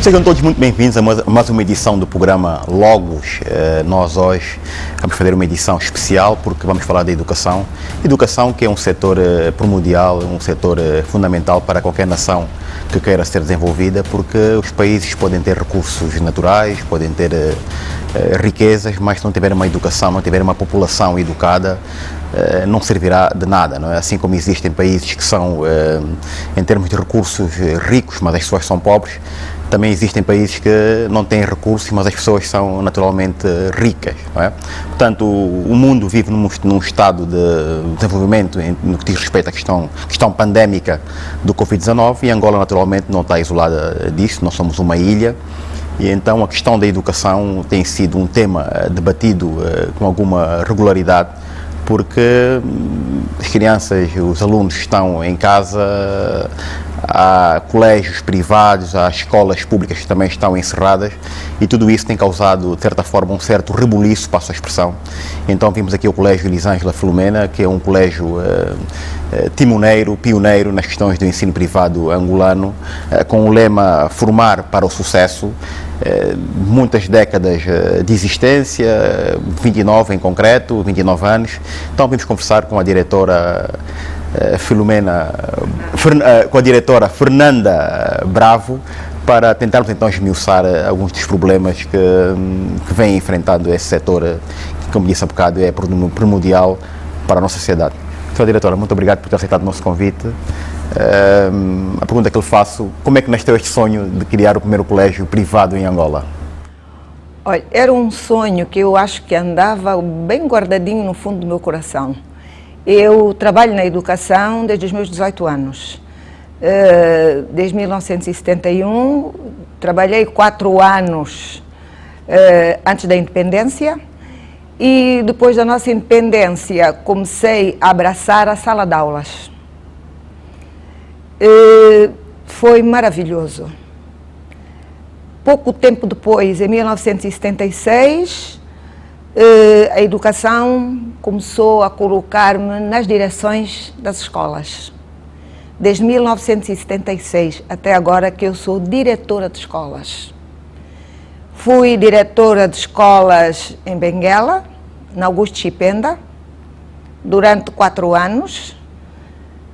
Sejam todos muito bem-vindos a mais uma edição do programa Logos. Nós hoje vamos fazer uma edição especial porque vamos falar da educação. Educação que é um setor primordial, um setor fundamental para qualquer nação que queira ser desenvolvida, porque os países podem ter recursos naturais, podem ter riquezas, mas se não tiverem uma educação, não tiverem uma população educada, não servirá de nada, não é? Assim como existem países que são, em termos de recursos, ricos, mas as pessoas são pobres, também existem países que não têm recursos, mas as pessoas são naturalmente ricas, não é? Portanto, o mundo vive num estado de desenvolvimento no que diz respeito à questão pandémica do Covid-19 e Angola naturalmente não está isolada disso, nós somos uma ilha. E então a questão da educação tem sido um tema debatido com alguma regularidade, porque as crianças, os alunos estão em casa, há colégios privados, há escolas públicas que também estão encerradas e tudo isso tem causado, de certa forma, um certo rebuliço, passo a expressão. Então vimos aqui o Colégio Elisângela Filomena, que é um colégio pioneiro nas questões do ensino privado angolano, com o lema Formar para o Sucesso. Muitas décadas de existência, 29 em concreto, 29 anos. Então vimos conversar com a diretora com a diretora Fernanda Bravo, para tentarmos então esmiuçar alguns dos problemas que vem enfrentando esse setor, que, como disse há bocado, é primordial para a nossa sociedade. Senhora diretora, muito obrigado por ter aceitado o nosso convite. A pergunta que eu lhe faço: como é que nasceu este sonho de criar o primeiro colégio privado em Angola? Olha, era um sonho que eu acho que andava bem guardadinho no fundo do meu coração. Eu trabalho na educação desde os meus 18 anos. Desde 1971, trabalhei 4 anos antes da independência e depois da nossa independência comecei a abraçar a sala de aulas. Foi maravilhoso. Pouco tempo depois, em 1976, a educação começou a colocar-me nas direções das escolas. Desde 1976 até agora que eu sou diretora de escolas. Fui diretora de escolas em Benguela, na Augusto Chipenda, durante 4 anos.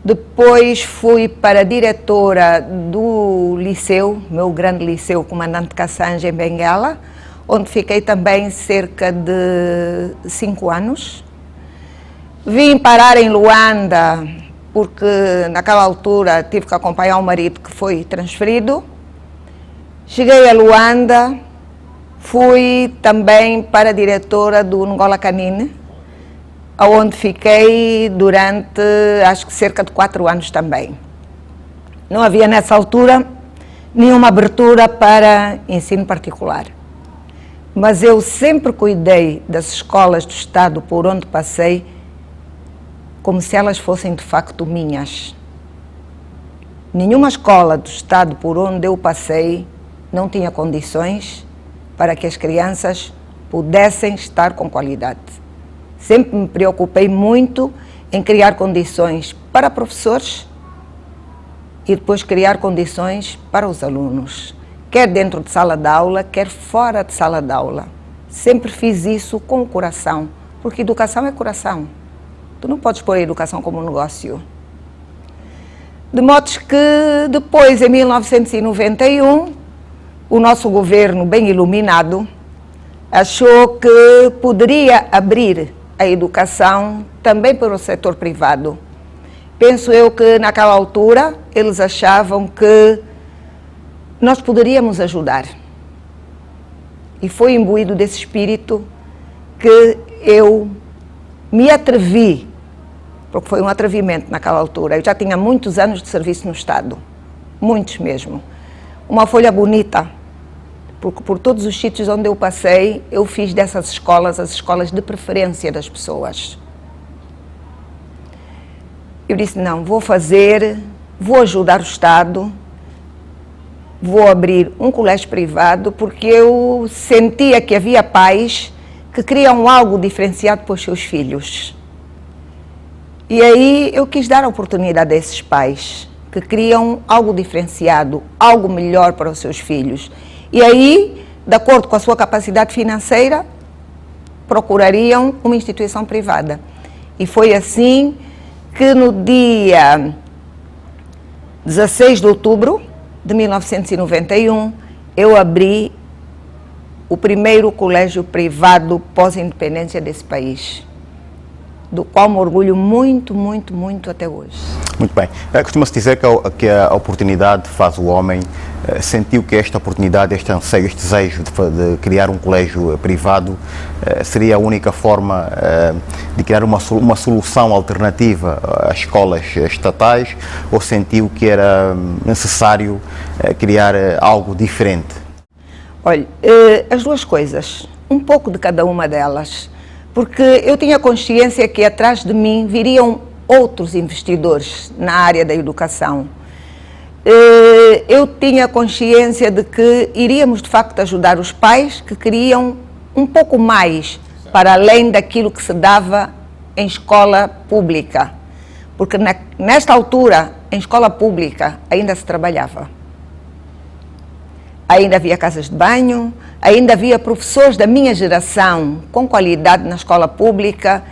Depois fui para diretora do liceu, meu grande liceu, Comandante Cassanja, em Benguela, onde fiquei também cerca de 5 anos. Vim parar em Luanda, porque naquela altura tive que acompanhar o marido que foi transferido. Cheguei a Luanda, fui também para a diretora do Ngola Canine, onde fiquei durante, acho que cerca de 4 anos também. Não havia nessa altura nenhuma abertura para ensino particular. Mas eu sempre cuidei das escolas do Estado por onde passei como se elas fossem de facto minhas. Nenhuma escola do Estado por onde eu passei não tinha condições para que as crianças pudessem estar com qualidade. Sempre me preocupei muito em criar condições para professores e depois criar condições para os alunos, quer dentro de sala de aula, quer fora de sala de aula. Sempre fiz isso com o coração, porque educação é coração. Tu não podes pôr a educação como um negócio. De modo que depois, em 1991, o nosso governo, bem iluminado, achou que poderia abrir a educação também para o setor privado. Penso eu que naquela altura eles achavam que nós poderíamos ajudar. E foi imbuído desse espírito que eu me atrevi, porque foi um atrevimento naquela altura. Eu já tinha muitos anos de serviço no Estado, muitos mesmo. Uma folha bonita, porque por todos os sítios onde eu passei, eu fiz dessas escolas as escolas de preferência das pessoas. Eu disse, não, vou ajudar o Estado, vou abrir um colégio privado, porque eu sentia que havia pais que queriam algo diferenciado para os seus filhos. E aí eu quis dar a oportunidade a esses pais que queriam algo diferenciado, algo melhor para os seus filhos. E aí, de acordo com a sua capacidade financeira, procurariam uma instituição privada. E foi assim que no dia 16 de outubro de 1991, eu abri o primeiro colégio privado pós-independência desse país, do qual me orgulho muito, muito, muito até hoje. Muito bem. Costuma-se dizer que a oportunidade faz o homem. Sentiu que esta oportunidade, este anseio, este desejo de criar um colégio privado seria a única forma de criar uma solução alternativa às escolas estatais, ou sentiu que era necessário criar algo diferente? Olha, as duas coisas, um pouco de cada uma delas, porque eu tinha consciência que atrás de mim viriam outros investidores na área da educação. Eu tinha consciência de que iríamos de facto ajudar os pais que queriam um pouco mais para além daquilo que se dava em escola pública, porque nesta altura em escola pública ainda se trabalhava, ainda havia casas de banho, ainda havia professores da minha geração com qualidade na escola pública,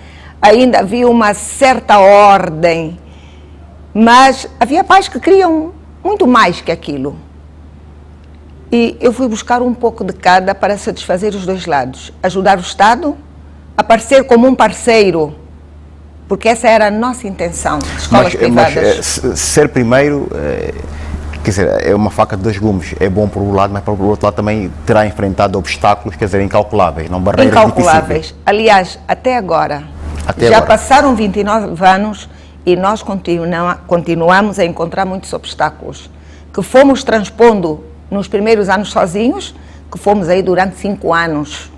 ainda havia uma certa ordem, mas havia pais que queriam muito mais que aquilo. E eu fui buscar um pouco de cada para satisfazer os dois lados. Ajudar o Estado, aparecer como um parceiro, porque essa era a nossa intenção, de escolas privadas. Mas ser primeiro, quer dizer, é uma faca de dois gumes. É bom por um lado, mas por outro lado também terá enfrentado obstáculos, quer dizer, incalculáveis, não barreiras incalculáveis. Aliás, até agora, já passaram 29 anos e nós continuamos a encontrar muitos obstáculos, que fomos transpondo nos primeiros anos sozinhos, que fomos aí durante 5 anos,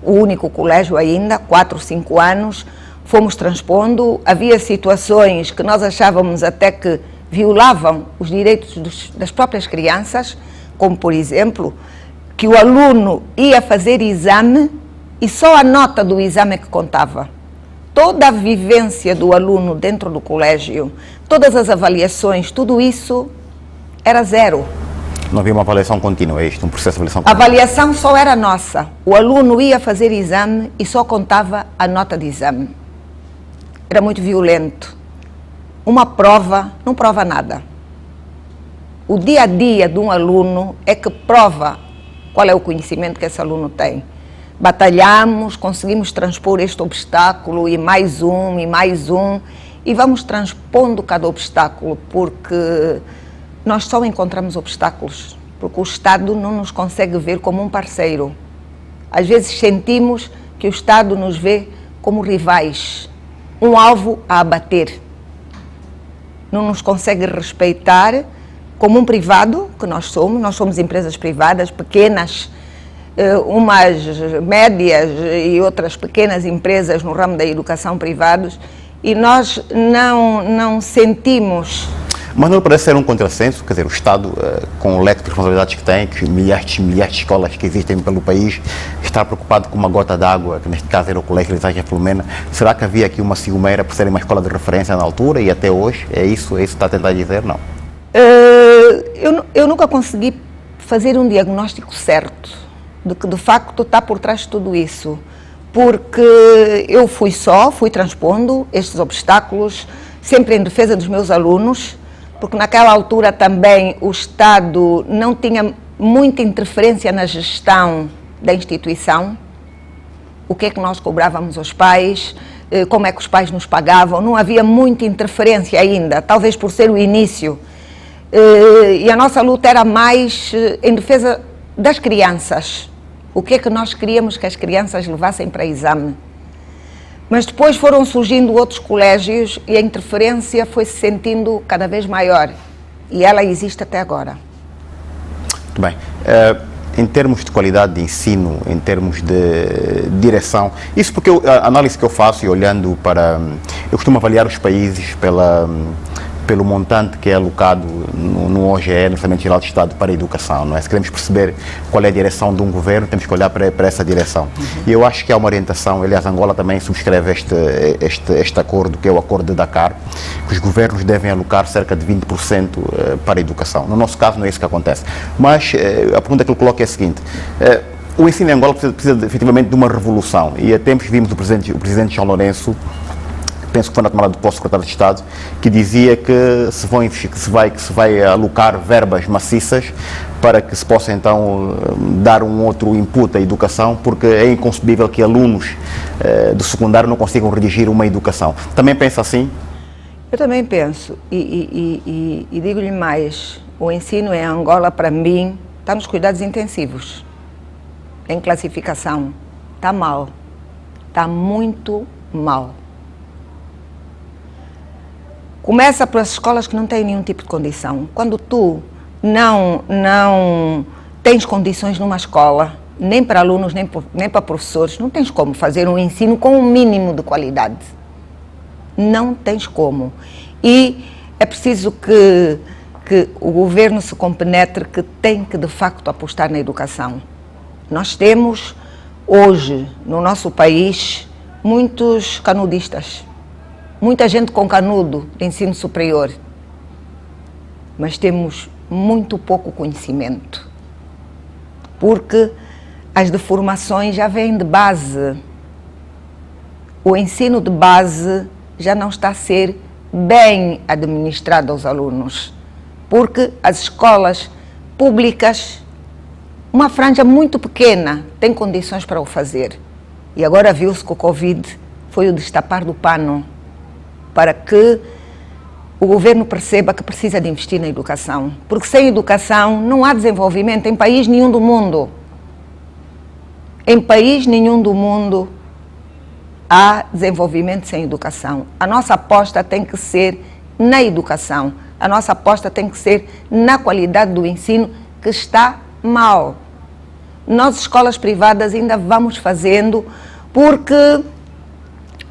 o único colégio ainda, 4, 5 anos, fomos transpondo. Havia situações que nós achávamos até que violavam os direitos das próprias crianças, como por exemplo, que o aluno ia fazer exame e só a nota do exame é que contava. Toda a vivência do aluno dentro do colégio, todas as avaliações, tudo isso era zero. Não havia uma avaliação contínua, é isto, um processo de avaliação contínua? A avaliação só era nossa. O aluno ia fazer exame e só contava a nota de exame. Era muito violento. Uma prova não prova nada. O dia a dia de um aluno é que prova qual é o conhecimento que esse aluno tem. Batalhamos, conseguimos transpor este obstáculo e mais um, e vamos transpondo cada obstáculo, porque nós só encontramos obstáculos, porque o Estado não nos consegue ver como um parceiro. Às vezes sentimos que o Estado nos vê como rivais, um alvo a abater. Não nos consegue respeitar como um privado, que nós somos empresas privadas, pequenas, umas médias e outras pequenas empresas no ramo da educação privados, e nós não sentimos. Mas não parece ser um contrassenso, quer dizer, o Estado, com o leque de responsabilidades que tem, que milhares de escolas que existem pelo país, está preocupado com uma gota d'água, que neste caso era o Colégio Elisângela Filomena. Será que havia aqui uma ciumeira por ser uma escola de referência na altura e até hoje? É isso que está a tentar dizer? Não. Eu nunca consegui fazer um diagnóstico certo de que de facto está por trás de tudo isso, porque eu fui transpondo estes obstáculos, sempre em defesa dos meus alunos, porque naquela altura também o Estado não tinha muita interferência na gestão da instituição. O que é que nós cobrávamos aos pais, como é que os pais nos pagavam, não havia muita interferência ainda, talvez por ser o início. E a nossa luta era mais em defesa das crianças. O que é que nós queríamos que as crianças levassem para exame. Mas depois foram surgindo outros colégios e a interferência foi se sentindo cada vez maior. E ela existe até agora. Muito bem. Em termos de qualidade de ensino, em termos de direção, isso porque a análise que eu faço e olhando para... Eu costumo avaliar os países pelo montante que é alocado no OGE, no Orçamento Geral do Estado, para a educação, não é? Se queremos perceber qual é a direção de um governo, temos que olhar para essa direção. E eu acho que há uma orientação, aliás, Angola também subscreve este acordo, que é o Acordo de Dakar, que os governos devem alocar cerca de 20% para a educação. No nosso caso não é isso que acontece. Mas a pergunta que eu coloco é a seguinte: o ensino em Angola precisa efetivamente de uma revolução, e há tempos vimos o presidente João Lourenço, penso que foi na tomada de posse do secretário de Estado, que dizia que se vai alocar verbas maciças para que se possa então dar um outro input à educação, porque é inconcebível que alunos do secundário não consigam redigir uma educação. Também pensa assim? Eu também penso, e digo-lhe mais, o ensino em Angola, para mim, está nos cuidados intensivos, em classificação, está mal, está muito mal. Começa pelas escolas que não têm nenhum tipo de condição. Quando tu não tens condições numa escola, nem para alunos, nem para professores, não tens como fazer um ensino com um mínimo de qualidade. Não tens como. E é preciso que o governo se compenetre que tem que, de facto, apostar na educação. Nós temos, hoje, no nosso país, muitos canudistas. Muita gente com canudo de ensino superior, mas temos muito pouco conhecimento, porque as deformações já vêm de base. O ensino de base já não está a ser bem administrado aos alunos, porque as escolas públicas, uma franja muito pequena, tem condições para o fazer. E agora viu-se que o Covid foi o destapar do pano, para que o governo perceba que precisa de investir na educação. Porque sem educação não há desenvolvimento em país nenhum do mundo. Em país nenhum do mundo há desenvolvimento sem educação. A nossa aposta tem que ser na educação. A nossa aposta tem que ser na qualidade do ensino, que está mal. Nós, escolas privadas, ainda vamos fazendo, porque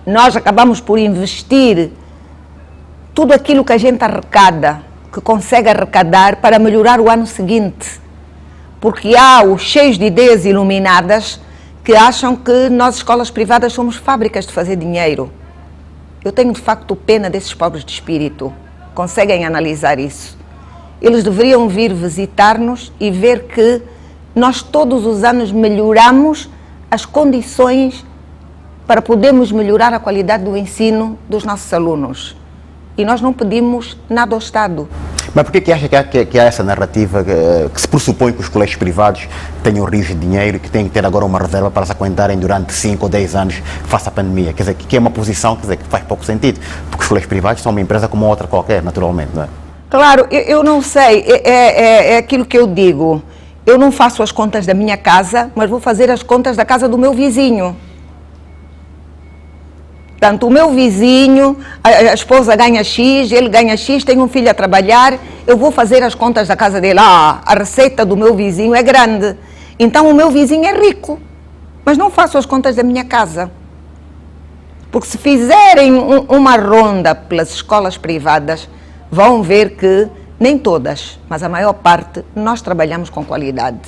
nós acabamos por investir tudo aquilo que a gente arrecada, que consegue arrecadar, para melhorar o ano seguinte. Porque há os cheios de ideias iluminadas que acham que nós, escolas privadas, somos fábricas de fazer dinheiro. Eu tenho, de facto, pena desses pobres de espírito. Conseguem analisar isso. Eles deveriam vir visitar-nos e ver que nós todos os anos melhoramos as condições para podermos melhorar a qualidade do ensino dos nossos alunos. E nós não pedimos nada ao Estado. Mas por que acha que há essa narrativa que se pressupõe que os colégios privados tenham rios de dinheiro e que têm que ter agora uma reserva para se aguentarem durante 5 ou 10 anos face à pandemia? Quer dizer, que é uma posição, quer dizer, que faz pouco sentido, porque os colégios privados são uma empresa como outra qualquer, naturalmente, não é? Claro, eu não sei, é aquilo que eu digo. Eu não faço as contas da minha casa, mas vou fazer as contas da casa do meu vizinho. Portanto, o meu vizinho, a esposa ganha X, ele ganha X, tem um filho a trabalhar, eu vou fazer as contas da casa dele. A receita do meu vizinho é grande, então o meu vizinho é rico, mas não faço as contas da minha casa. Porque se fizerem uma ronda pelas escolas privadas, vão ver que, nem todas, mas a maior parte, nós trabalhamos com qualidade.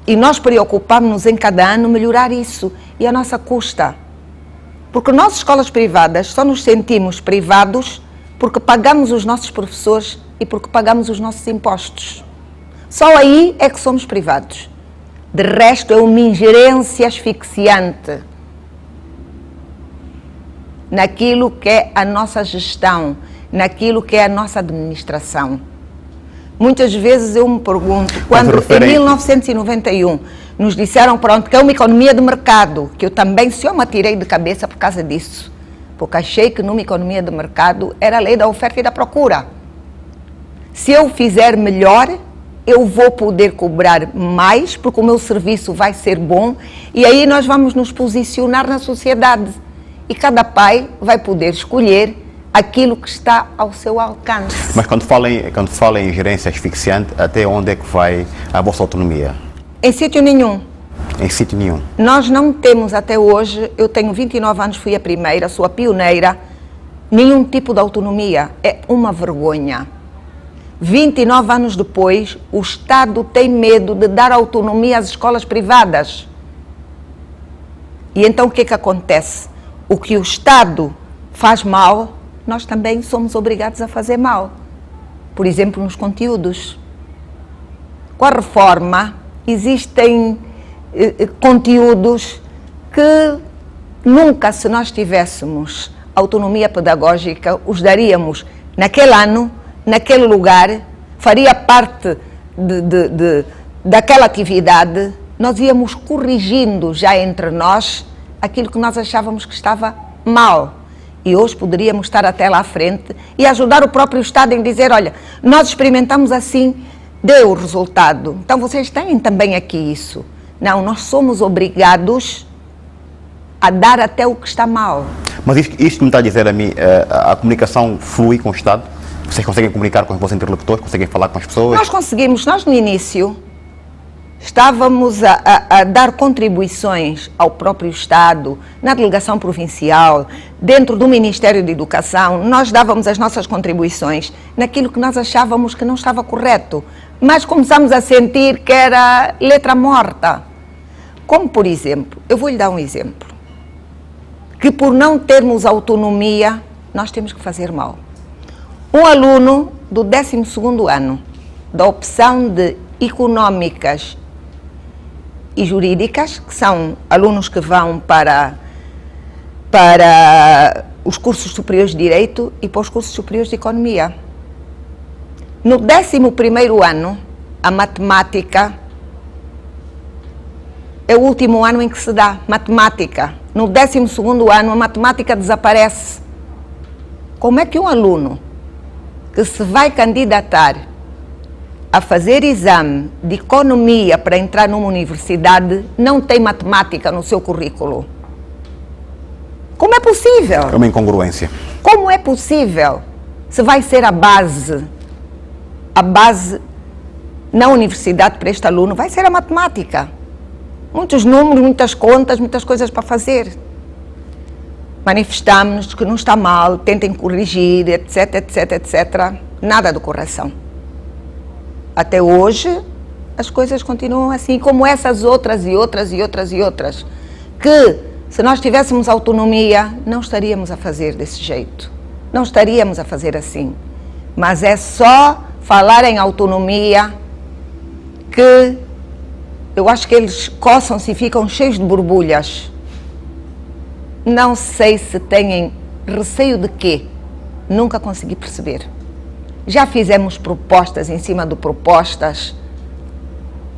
E nós preocupamos-nos em cada ano melhorar isso, e a nossa custa. Porque nós, escolas privadas, só nos sentimos privados porque pagamos os nossos professores e porque pagamos os nossos impostos. Só aí é que somos privados. De resto, é uma ingerência asfixiante naquilo que é a nossa gestão, naquilo que é a nossa administração. Muitas vezes eu me pergunto, quando em 1991 nos disseram, pronto, que é uma economia de mercado, que eu também só me atirei de cabeça por causa disso, porque achei que numa economia de mercado era a lei da oferta e da procura. Se eu fizer melhor, eu vou poder cobrar mais, porque o meu serviço vai ser bom, e aí nós vamos nos posicionar na sociedade. E cada pai vai poder escolher aquilo que está ao seu alcance. Mas quando fala em gerência asfixiante, até onde é que vai a vossa autonomia? Em sítio nenhum. Em sítio nenhum. Nós não temos até hoje, eu tenho 29 anos, fui a primeira, sou a pioneira, nenhum tipo de autonomia. É uma vergonha. 29 anos depois, o Estado tem medo de dar autonomia às escolas privadas. E então o que é que acontece? O que o Estado faz mal, nós também somos obrigados a fazer mal. Por exemplo, nos conteúdos. Com a reforma, existem conteúdos que nunca, se nós tivéssemos autonomia pedagógica, os daríamos naquele ano, naquele lugar, faria parte daquela atividade, nós íamos corrigindo já entre nós aquilo que nós achávamos que estava mal. E hoje poderíamos estar até lá à frente e ajudar o próprio Estado em dizer, olha, nós experimentamos assim, deu o resultado. Então vocês têm também aqui isso. Não, nós somos obrigados a dar até o que está mal. Mas isto me está a dizer a mim, a comunicação flui com o Estado? Vocês conseguem comunicar com os vossos interlocutores? Conseguem falar com as pessoas? Nós conseguimos, nós no início estávamos a dar contribuições ao próprio Estado, na delegação provincial, dentro do Ministério da Educação, nós dávamos as nossas contribuições naquilo que nós achávamos que não estava correto, mas começamos a sentir que era letra morta. Como, por exemplo, eu vou lhe dar um exemplo, que por não termos autonomia, nós temos que fazer mal. Um aluno do 12º ano, da opção de Económicas e Jurídicas, que são alunos que vão para os cursos superiores de Direito e para os cursos superiores de Economia. No 11º ano, a matemática é o último ano em que se dá matemática. No 12º ano, a matemática desaparece. Como é que um aluno que se vai candidatar a fazer exame de economia para entrar numa universidade não tem matemática no seu currículo? Como é possível? É uma incongruência. Como é possível? Se vai ser a base na universidade para este aluno vai ser a matemática. Muitos números, muitas contas, muitas coisas para fazer. Manifestamos-nos que não está mal, tentem corrigir, etc, etc, etc. Nada do coração. Até hoje, as coisas continuam assim, como essas outras e outras e outras e outras, que se nós tivéssemos autonomia, não estaríamos a fazer desse jeito, não estaríamos a fazer assim. Mas é só falar em autonomia que eu acho que eles coçam-se e ficam cheios de borbulhas. Não sei se têm receio de quê, nunca consegui perceber. Já fizemos propostas em cima de propostas.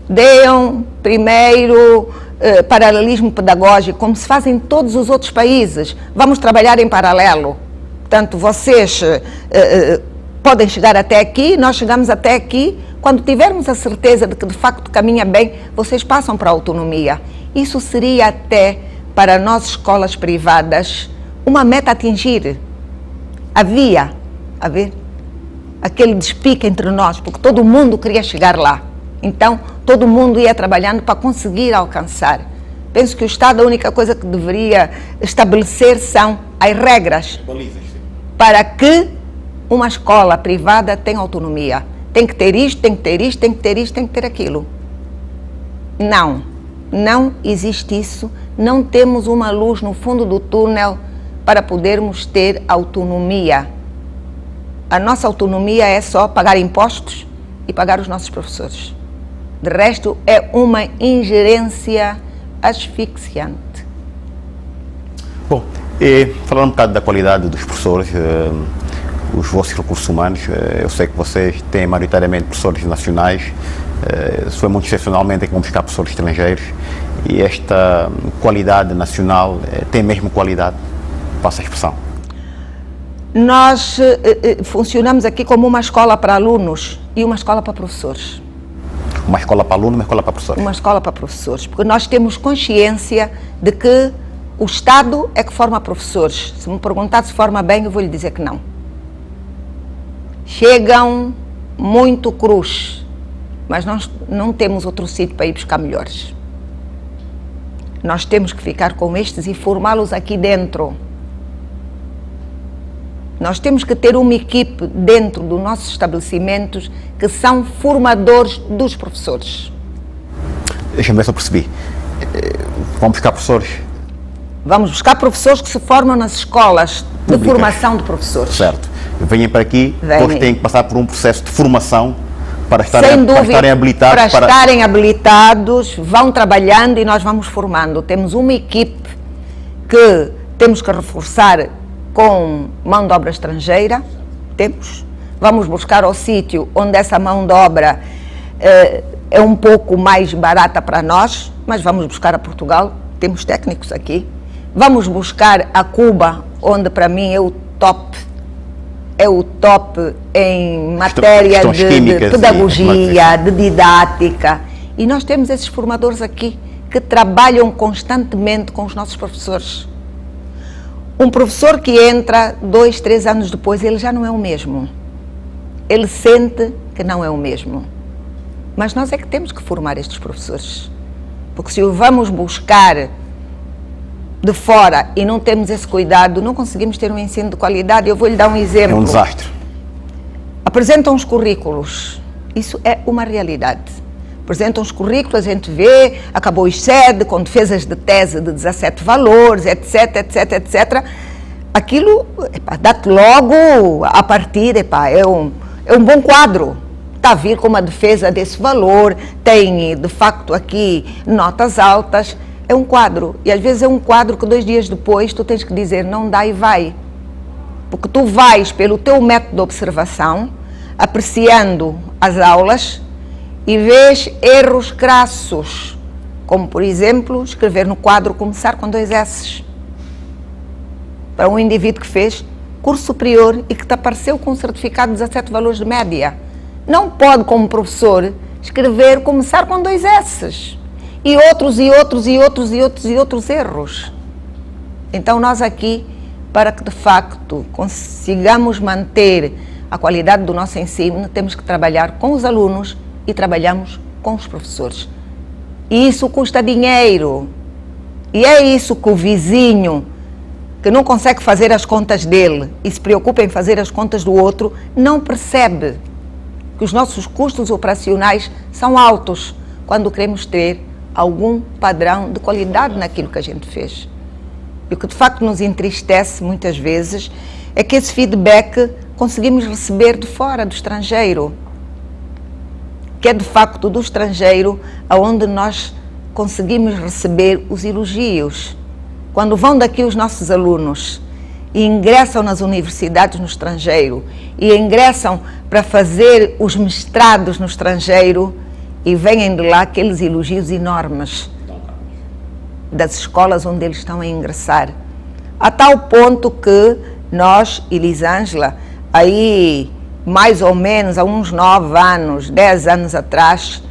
Deem primeiro paralelismo pedagógico, como se faz em todos os outros países. Vamos trabalhar em paralelo. Portanto, vocês podem chegar até aqui, nós chegamos até aqui. Quando tivermos a certeza de que de facto caminha bem, vocês passam para a autonomia. Isso seria até para nós, escolas privadas, uma meta a atingir. Havia aquele despique entre nós, porque todo mundo queria chegar lá. Então, todo mundo ia trabalhando para conseguir alcançar. Penso que o Estado, a única coisa que deveria estabelecer são as regras para que uma escola privada tenha autonomia. Tem que ter isto, tem que ter isto, tem que ter isto, tem que ter aquilo. Não existe isso. Não temos uma luz no fundo do túnel para podermos ter autonomia. A nossa autonomia é só pagar impostos e pagar os nossos professores. De resto, é uma ingerência asfixiante. Bom, falando um bocado da qualidade dos professores, os vossos recursos humanos, eu sei que vocês têm maioritariamente professores nacionais, se foi muito excepcionalmente é que vão buscar professores estrangeiros, e esta qualidade nacional tem mesmo qualidade, passa a expressão. Nós funcionamos aqui como uma escola para alunos e uma escola para professores. Uma escola para alunos, uma escola para professores? Uma escola para professores, porque nós temos consciência de que o Estado é que forma professores. Se me perguntar se forma bem, eu vou lhe dizer que não. Chegam muito crus, mas nós não temos outro sítio para ir buscar melhores. Nós temos que ficar com estes e formá-los aqui dentro. Nós temos que ter uma equipe dentro dos nossos estabelecimentos que são formadores dos professores. Deixa-me ver se eu percebi. Vamos buscar professores? Vamos buscar professores que se formam nas escolas de formação de professores. Certo. Venham para aqui, depois têm que passar por um processo de formação para estarem habilitados. Para estarem habilitados, vão trabalhando e nós vamos formando. Temos uma equipe que temos que reforçar com mão de obra estrangeira. Vamos buscar ao sítio onde essa mão de obra é um pouco mais barata para nós, mas vamos buscar a Portugal, temos técnicos aqui. Vamos buscar a Cuba, onde para mim é o top em matéria de pedagogia, de didática. E nós temos esses formadores aqui que trabalham constantemente com os nossos professores. Um professor que entra 2, 3 anos depois, ele já não é o mesmo. Ele sente que não é o mesmo. Mas nós é que temos que formar estes professores. Porque se o vamos buscar de fora e não temos esse cuidado, não conseguimos ter um ensino de qualidade. Eu vou lhe dar um exemplo. É um desastre. Apresentam os currículos. Isso é uma realidade. Apresentam os currículos, a gente vê, acabou o ISED, com defesas de tese de 17 valores, etc, etc, etc. Aquilo, dá-te logo a partir, é um bom quadro. Está a vir com uma defesa desse valor, tem, de facto, aqui notas altas. É um quadro. E, às vezes, é um quadro que 2 dias depois tu tens que dizer não dá e vai. Porque tu vais pelo teu método de observação, apreciando as aulas, e vês erros crassos, como, por exemplo, escrever no quadro começar com 2 S's. Para um indivíduo que fez curso superior e que te apareceu com um certificado de 17 valores de média. Não pode, como professor, escrever começar com 2 S's. E outros erros. Então, nós aqui, para que, de facto, consigamos manter a qualidade do nosso ensino, temos que trabalhar com os alunos e trabalhamos com os professores. E isso custa dinheiro. E é isso que o vizinho, que não consegue fazer as contas dele e se preocupa em fazer as contas do outro, não percebe que os nossos custos operacionais são altos quando queremos ter algum padrão de qualidade naquilo que a gente fez. E o que de facto nos entristece muitas vezes é que esse feedback conseguimos receber de fora, do estrangeiro. Que é de facto do estrangeiro aonde nós conseguimos receber os elogios. Quando vão daqui os nossos alunos e ingressam nas universidades no estrangeiro e ingressam para fazer os mestrados no estrangeiro e vêm de lá aqueles elogios enormes das escolas onde eles estão a ingressar. A tal ponto que nós, Elisângela, aí mais ou menos há uns 9 anos, 10 anos atrás,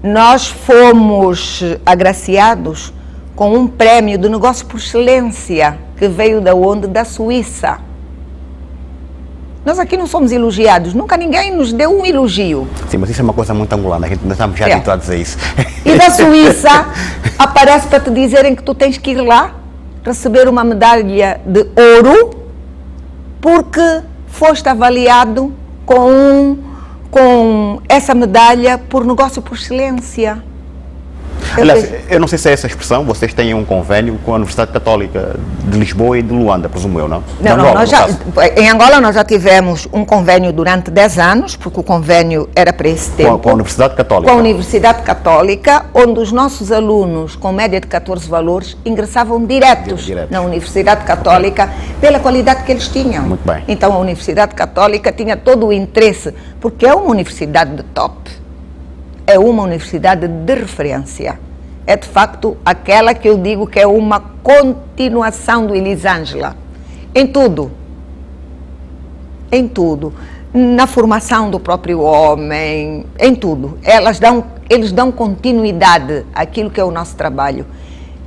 nós fomos agraciados com um prémio de negócio por excelência que veio da onde? Da Suíça. Nós aqui não somos elogiados, nunca ninguém nos deu um elogio. Sim, mas isso é uma coisa muito angolana, a gente não estamos já habituados a isso. E da Suíça aparece para te dizerem que tu tens que ir lá receber uma medalha de ouro porque foste avaliado com essa medalha por negócio por excelência. Aliás, eu não sei se é essa expressão, vocês têm um convênio com a Universidade Católica de Lisboa e de Luanda, presumo eu, não? Em Angola nós já tivemos um convênio durante 10 anos, porque o convênio era para esse tempo. Com a Universidade Católica? Com a Universidade Católica, onde os nossos alunos, com média de 14 valores, ingressavam diretos na Universidade Católica pela qualidade que eles tinham. Muito bem. Então a Universidade Católica tinha todo o interesse, porque é uma universidade de top. É uma universidade de referência. É, de facto, aquela que eu digo que é uma continuação do Elisângela. Em tudo. Em tudo. Na formação do próprio homem, em tudo. Eles dão continuidade àquilo que é o nosso trabalho.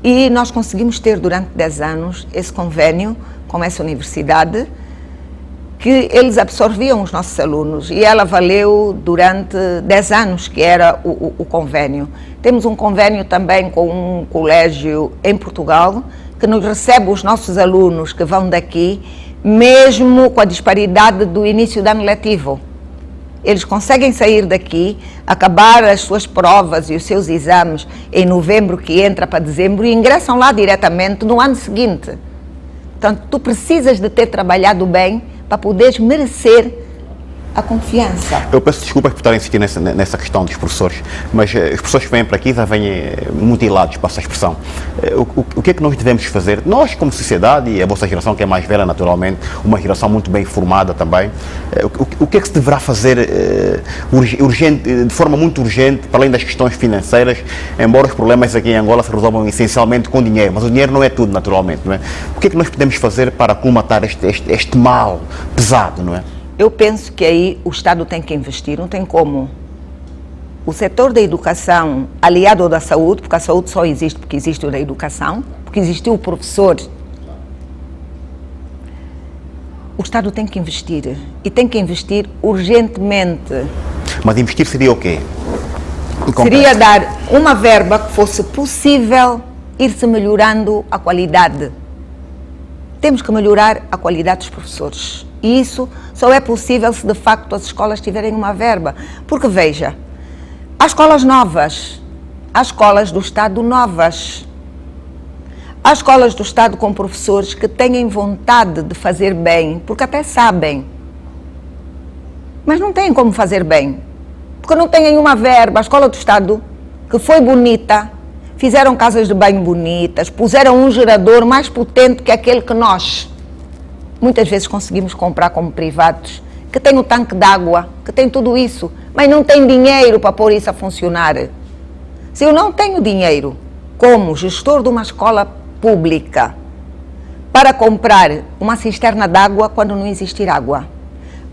E nós conseguimos ter, durante 10 anos, esse convênio com essa universidade, que eles absorviam os nossos alunos e ela valeu durante 10 anos, que era o convênio. Temos um convênio também com um colégio em Portugal, que nos recebe os nossos alunos que vão daqui mesmo com a disparidade do início do ano letivo. Eles conseguem sair daqui, acabar as suas provas e os seus exames em novembro, que entra para dezembro, e ingressam lá diretamente no ano seguinte. Portanto, tu precisas de ter trabalhado bem para poderes merecer a confiança. Eu peço desculpas por estar a insistir nessa questão dos professores, mas os professores que vêm para aqui já vêm mutilados, passa a expressão. O que é que nós devemos fazer? Nós, como sociedade, e a vossa geração, que é mais velha naturalmente, uma geração muito bem formada também, o que é que se deverá fazer urgente, de forma muito urgente, para além das questões financeiras, embora os problemas aqui em Angola se resolvam essencialmente com dinheiro, mas o dinheiro não é tudo, naturalmente, não é? O que é que nós podemos fazer para colmatar este mal pesado, não é? Eu penso que aí o Estado tem que investir, não tem como. O setor da educação, aliado ao da saúde, porque a saúde só existe porque existe o da educação, porque existiu o professor. O Estado tem que investir, e tem que investir urgentemente. Mas investir seria o quê? Seria dar uma verba que fosse possível ir-se melhorando a qualidade. Temos que melhorar a qualidade dos professores. E isso só é possível se de facto as escolas tiverem uma verba. Porque veja, há escolas novas, há escolas do Estado novas, há escolas do Estado com professores que têm vontade de fazer bem, porque até sabem, mas não têm como fazer bem, porque não têm uma verba. A escola do Estado, que foi bonita, fizeram casas de banho bonitas, puseram um gerador mais potente que aquele que nós muitas vezes conseguimos comprar como privados, que tem o tanque d'água, que tem tudo isso, mas não tem dinheiro para pôr isso a funcionar. Se eu não tenho dinheiro, como gestor de uma escola pública, para comprar uma cisterna d'água quando não existir água,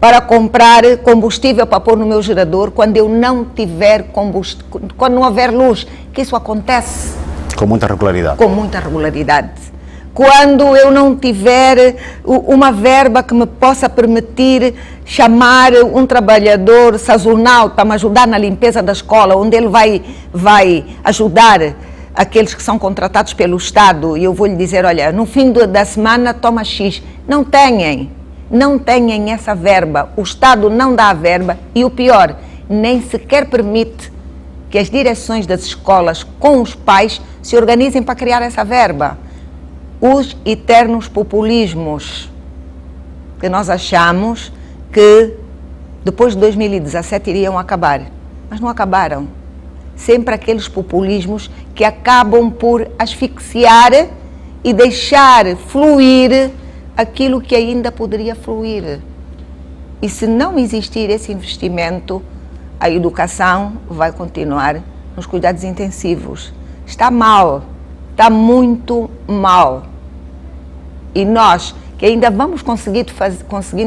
para comprar combustível para pôr no meu gerador quando eu não tiver combustível, quando não houver luz, que isso acontece com muita regularidade. Com muita regularidade. Quando eu não tiver uma verba que me possa permitir chamar um trabalhador sazonal para me ajudar na limpeza da escola, onde ele vai ajudar aqueles que são contratados pelo Estado, e eu vou lhe dizer, olha, no fim da semana toma X. Não têm essa verba. O Estado não dá a verba e o pior, nem sequer permite que as direções das escolas com os pais se organizem para criar essa verba. Os eternos populismos, que nós achamos que depois de 2017 iriam acabar, mas não acabaram. Sempre aqueles populismos que acabam por asfixiar e deixar fluir aquilo que ainda poderia fluir. E se não existir esse investimento, a educação vai continuar nos cuidados intensivos. Está mal, está muito mal. E nós, que ainda vamos conseguindo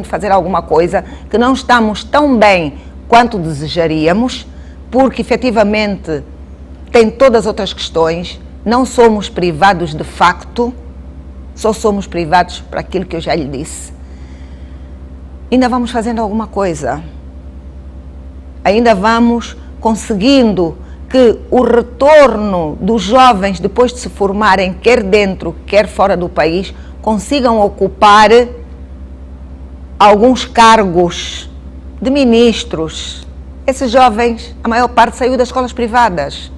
fazer alguma coisa, que não estamos tão bem quanto desejaríamos, porque efetivamente tem todas as outras questões, não somos privados de facto, só somos privados para aquilo que eu já lhe disse. Ainda vamos fazendo alguma coisa, ainda vamos conseguindo que o retorno dos jovens, depois de se formarem, quer dentro, quer fora do país, consigam ocupar alguns cargos de ministros. Esses jovens, a maior parte saiu das escolas privadas.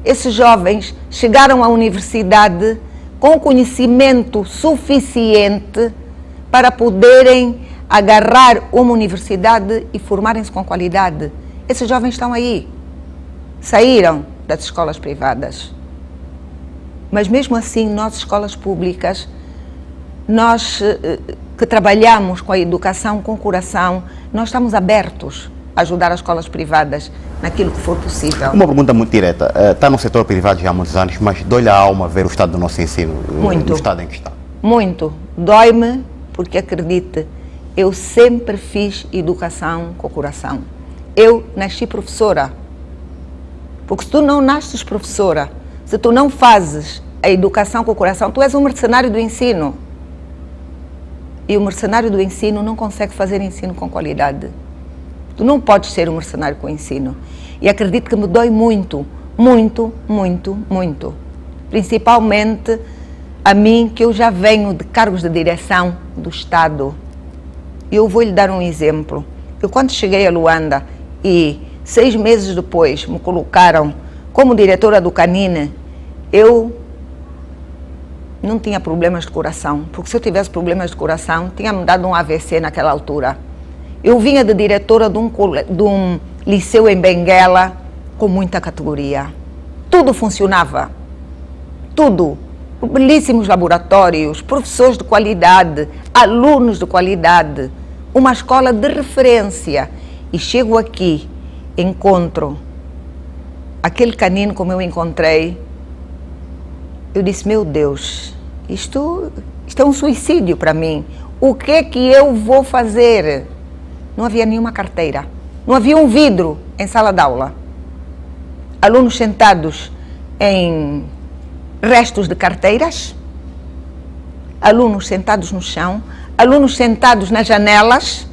Esses jovens chegaram à universidade com conhecimento suficiente para poderem agarrar uma universidade e formarem-se com qualidade. Esses jovens estão aí. Saíram das escolas privadas. Mas mesmo assim, nós, escolas públicas, nós que trabalhamos com a educação com coração, nós estamos abertos a ajudar as escolas privadas naquilo que for possível. Uma pergunta muito direta. Está no setor privado já há muitos anos, mas dói-lhe a alma ver o estado do nosso ensino, no estado em que está? Muito. Dói-me porque, acredite, eu sempre fiz educação com coração. Eu nasci professora. Porque se tu não nasces professora, se tu não fazes a educação com o coração, tu és um mercenário do ensino. E o mercenário do ensino não consegue fazer ensino com qualidade. Tu não podes ser um mercenário com ensino. E acredito que me dói muito, muito, muito, muito. Principalmente a mim, que eu já venho de cargos de direção do Estado. Eu vou lhe dar um exemplo. Eu, quando cheguei a Luanda e 6 meses depois me colocaram como diretora do Canine, eu não tinha problemas de coração, porque se eu tivesse problemas de coração, tinha-me dado um AVC naquela altura. Eu vinha de diretora de um liceu em Benguela com muita categoria. Tudo funcionava, tudo. Belíssimos laboratórios, professores de qualidade, alunos de qualidade, uma escola de referência. E chego aqui, encontro aquele canino como eu encontrei. Eu disse, meu Deus, isto é um suicídio para mim. O que é que eu vou fazer? Não havia nenhuma carteira, não havia um vidro em sala de aula. Alunos sentados em restos de carteiras, alunos sentados no chão, alunos sentados nas janelas,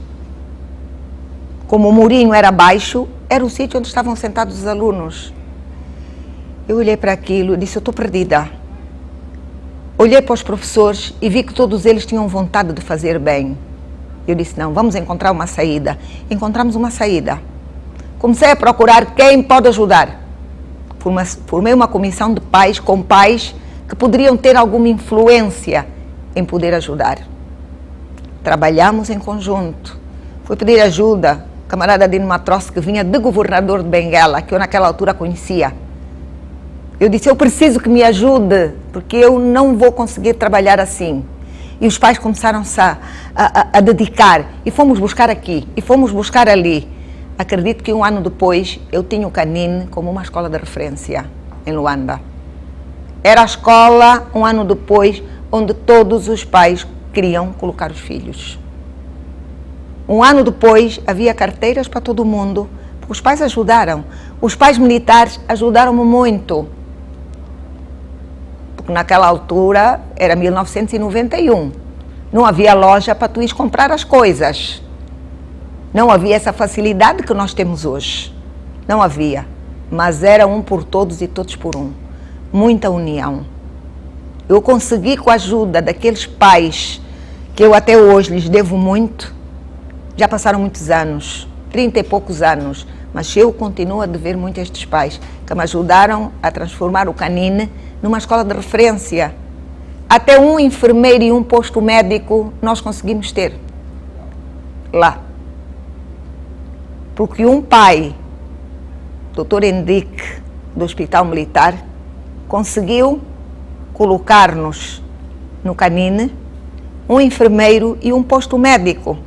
como o murinho era baixo, era o sítio onde estavam sentados os alunos. Eu olhei para aquilo e disse, eu estou perdida. Olhei para os professores e vi que todos eles tinham vontade de fazer bem. Eu disse, não, vamos encontrar uma saída. Encontramos uma saída. Comecei a procurar quem pode ajudar. Formei uma comissão de pais, com pais que poderiam ter alguma influência em poder ajudar. Trabalhamos em conjunto. Fui pedir ajuda, camarada Dino Matrosse, que vinha de governador de Benguela, que eu naquela altura conhecia. Eu disse, eu preciso que me ajude, porque eu não vou conseguir trabalhar assim. E os pais começaram-se a dedicar, e fomos buscar aqui, e fomos buscar ali. Acredito que 1 ano depois, eu tinha o Canine como uma escola de referência em Luanda. Era a escola, 1 ano depois, onde todos os pais queriam colocar os filhos. 1 ano depois, havia carteiras para todo mundo, porque os pais ajudaram. Os pais militares ajudaram-me muito. Porque naquela altura, era 1991, não havia loja para tu ir comprar as coisas. Não havia essa facilidade que nós temos hoje. Não havia. Mas era um por todos e todos por um. Muita união. Eu consegui, com a ajuda daqueles pais, que eu até hoje lhes devo muito, já passaram muitos anos, 30 e poucos anos, mas eu continuo a dever muito a estes pais, que me ajudaram a transformar o Canine numa escola de referência. Até um enfermeiro e um posto médico nós conseguimos ter lá. Porque um pai, Dr. Henrique, do Hospital Militar, conseguiu colocar-nos no Canine, um enfermeiro e um posto médico,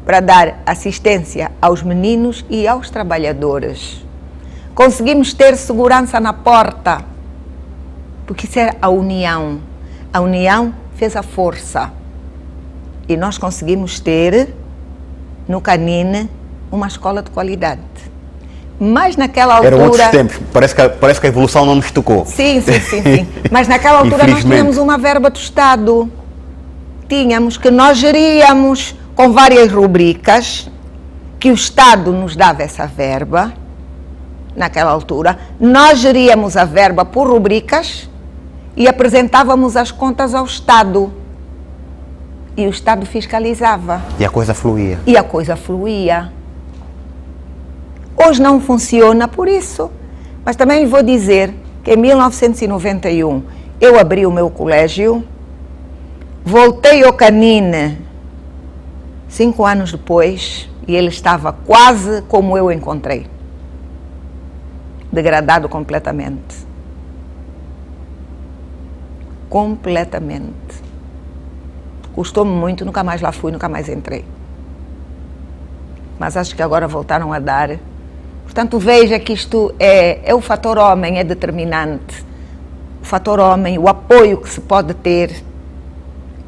para dar assistência aos meninos e aos trabalhadores. Conseguimos ter segurança na porta, porque isso era a união. A união fez a força. E nós conseguimos ter, no Canine, uma escola de qualidade. Mas naquela altura... Eram outros tempos, parece que a evolução não nos tocou. Sim. Mas naquela altura nós tínhamos uma verba do Estado. Tínhamos, que nós geríamos com várias rubricas, que o Estado nos dava essa verba, naquela altura. Nós geríamos a verba por rubricas e apresentávamos as contas ao Estado. E o Estado fiscalizava. E a coisa fluía. Hoje não funciona por isso. Mas também vou dizer que em 1991 eu abri o meu colégio, voltei ao Canine 5 anos depois e ele estava quase como eu encontrei. Degradado completamente. Custou-me muito, nunca mais lá fui, nunca mais entrei. Mas acho que agora voltaram a dar. Portanto, veja que isto é o fator homem, é determinante. O fator homem, o apoio que se pode ter.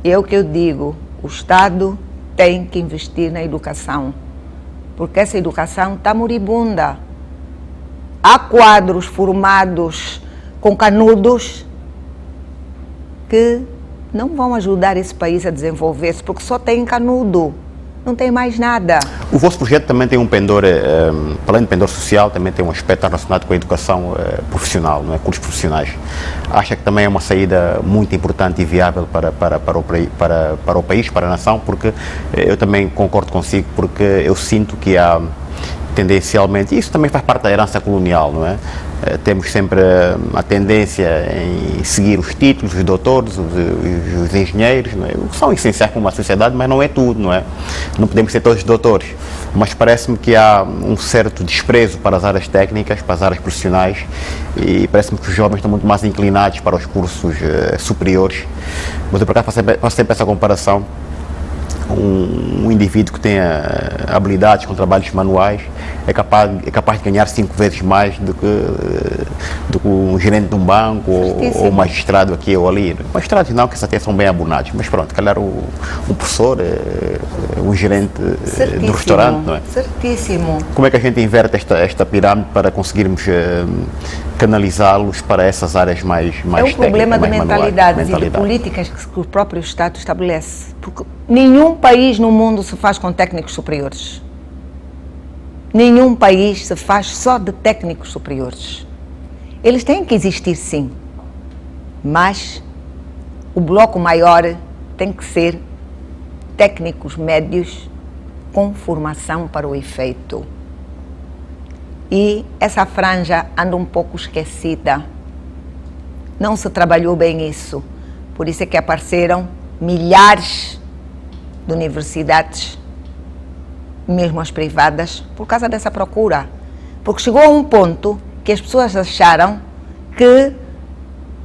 É o que eu digo, o Estado tem que investir na educação, porque essa educação está moribunda. Há quadros formados com canudos que não vão ajudar esse país a desenvolver-se, porque só tem canudo, não tem mais nada. O vosso projeto também tem um pendor, para além do pendor social, também tem um aspecto relacionado com a educação profissional, não é? Cursos profissionais. Acha que também é uma saída muito importante e viável para o país, para a nação, porque eu também concordo consigo, porque eu sinto que há tendencialmente, e isso também faz parte da herança colonial, não é? Temos sempre a tendência em seguir os títulos, os doutores, os engenheiros, não é? Que são essenciais para uma sociedade, mas não é tudo, não é? Não podemos ser todos doutores, mas parece-me que há um certo desprezo para as áreas técnicas, para as áreas profissionais, e parece-me que os jovens estão muito mais inclinados para os cursos superiores. Mas eu por acaso faço sempre essa comparação. Um indivíduo que tenha habilidades com trabalhos manuais é capaz de ganhar 5 vezes mais do que um gerente de um banco ou um magistrado aqui ou ali. Magistrados não, que até são bem abonados, mas pronto, calhar um professor, um gerente do restaurante, não é? Certíssimo. Como é que a gente inverte esta pirâmide para conseguirmos canalizá-los para essas áreas mais técnicas? É um problema de mentalidades e de políticas que o próprio Estado estabelece. Porque nenhum país no mundo se faz com técnicos superiores. Nenhum país se faz só de técnicos superiores. Eles têm que existir, sim, mas o bloco maior tem que ser técnicos médios com formação para o efeito. E essa franja anda um pouco esquecida. Não se trabalhou bem isso. Por isso é que apareceram milhares de universidades, mesmo as privadas, por causa dessa procura. Porque chegou a um ponto que as pessoas acharam que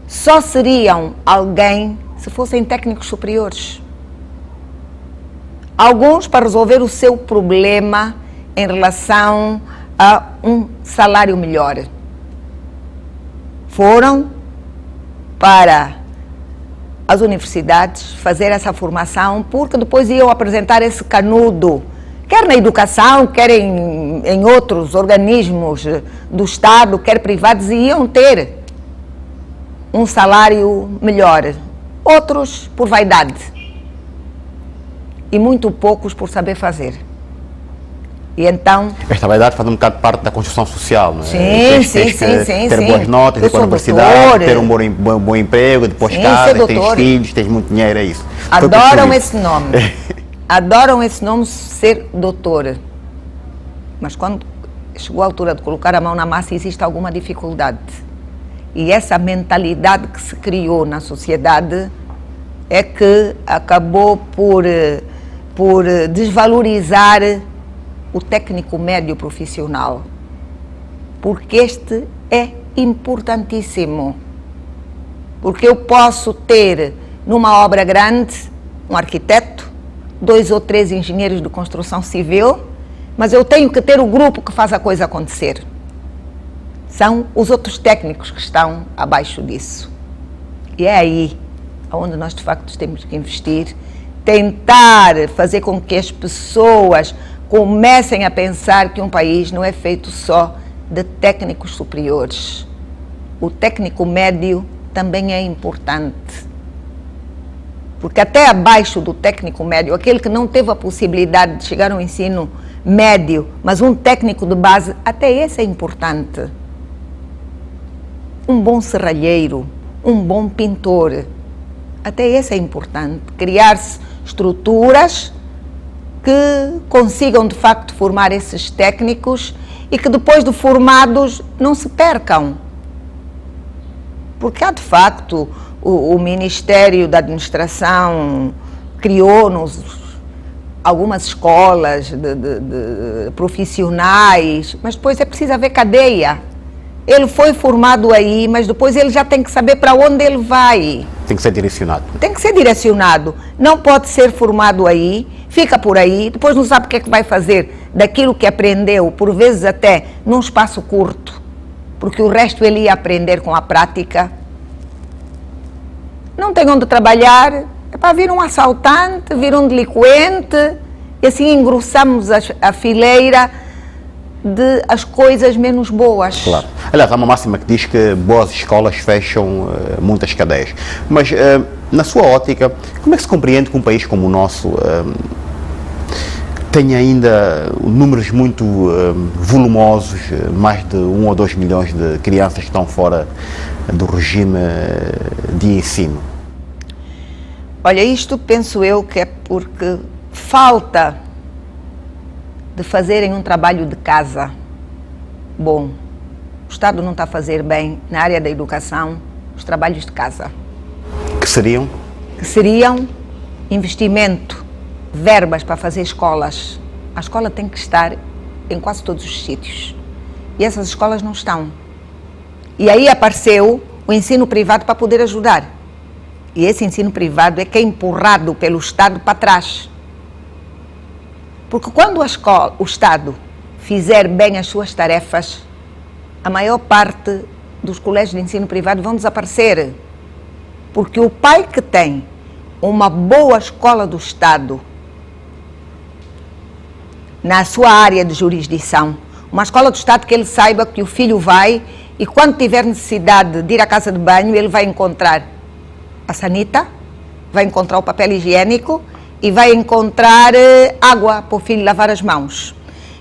só seriam alguém se fossem técnicos superiores. Alguns para resolver o seu problema em relação a um salário melhor. Foram para as universidades fazer essa formação, porque depois iam apresentar esse canudo, quer na educação, quer em outros organismos do Estado, quer privados, e iam ter um salário melhor. Outros por vaidade e muito poucos por saber fazer. E então... Esta vaidade faz um bocado parte da construção social, não é? Sim. Ter boas notas, ir para a universidade, ter um bom emprego, depois casa, tens filhos, tens muito dinheiro, é isso. Adoram esse nome. Adoram esse nome, ser doutor. Mas quando chegou a altura de colocar a mão na massa, existe alguma dificuldade. E essa mentalidade que se criou na sociedade é que acabou por desvalorizar o técnico médio profissional, porque este é importantíssimo. Porque eu posso ter numa obra grande um arquiteto, 2 ou 3 engenheiros de construção civil, mas eu tenho que ter o grupo que faz a coisa acontecer. São os outros técnicos que estão abaixo disso. E é aí onde nós de facto temos que investir, tentar fazer com que as pessoas comecem a pensar que um país não é feito só de técnicos superiores. O técnico médio também é importante. Porque até abaixo do técnico médio, aquele que não teve a possibilidade de chegar ao ensino médio, mas um técnico de base, até esse é importante. Um bom serralheiro, um bom pintor, até esse é importante. Criar-se estruturas que consigam de facto formar esses técnicos e que depois de formados não se percam. Porque há de facto, o Ministério da Administração criou-nos algumas escolas de profissionais, mas depois é preciso haver cadeia. Ele foi formado aí, mas depois ele já tem que saber para onde ele vai. Tem que ser direcionado. Tem que ser direcionado. Não pode ser formado aí, fica por aí, depois não sabe o que é que vai fazer daquilo que aprendeu, por vezes até num espaço curto, porque o resto ele ia aprender com a prática. Não tem onde trabalhar, é para vir um assaltante, vir um delinquente, e assim engrossamos a fileira de as coisas menos boas. Claro. Aliás, há uma máxima que diz que boas escolas fecham muitas cadeias. Mas, na sua ótica, como é que se compreende que um país como o nosso tem ainda números muito volumosos, mais de 1 ou 2 milhões de crianças que estão fora do regime de ensino. Olha, isto penso eu que é porque falta de fazerem um trabalho de casa bom. O Estado não está a fazer bem na área da educação os trabalhos de casa. Que seriam? Que seriam investimento, verbas para fazer escolas. A escola tem que estar em quase todos os sítios. E essas escolas não estão. E aí apareceu o ensino privado para poder ajudar. E esse ensino privado é que é empurrado pelo Estado para trás. Porque quando o Estado fizer bem as suas tarefas, a maior parte dos colégios de ensino privado vão desaparecer. Porque o pai que tem uma boa escola do Estado na sua área de jurisdição, uma escola do Estado que ele saiba que o filho vai e quando tiver necessidade de ir à casa de banho, ele vai encontrar a sanita, vai encontrar o papel higiênico e vai encontrar água para o filho lavar as mãos.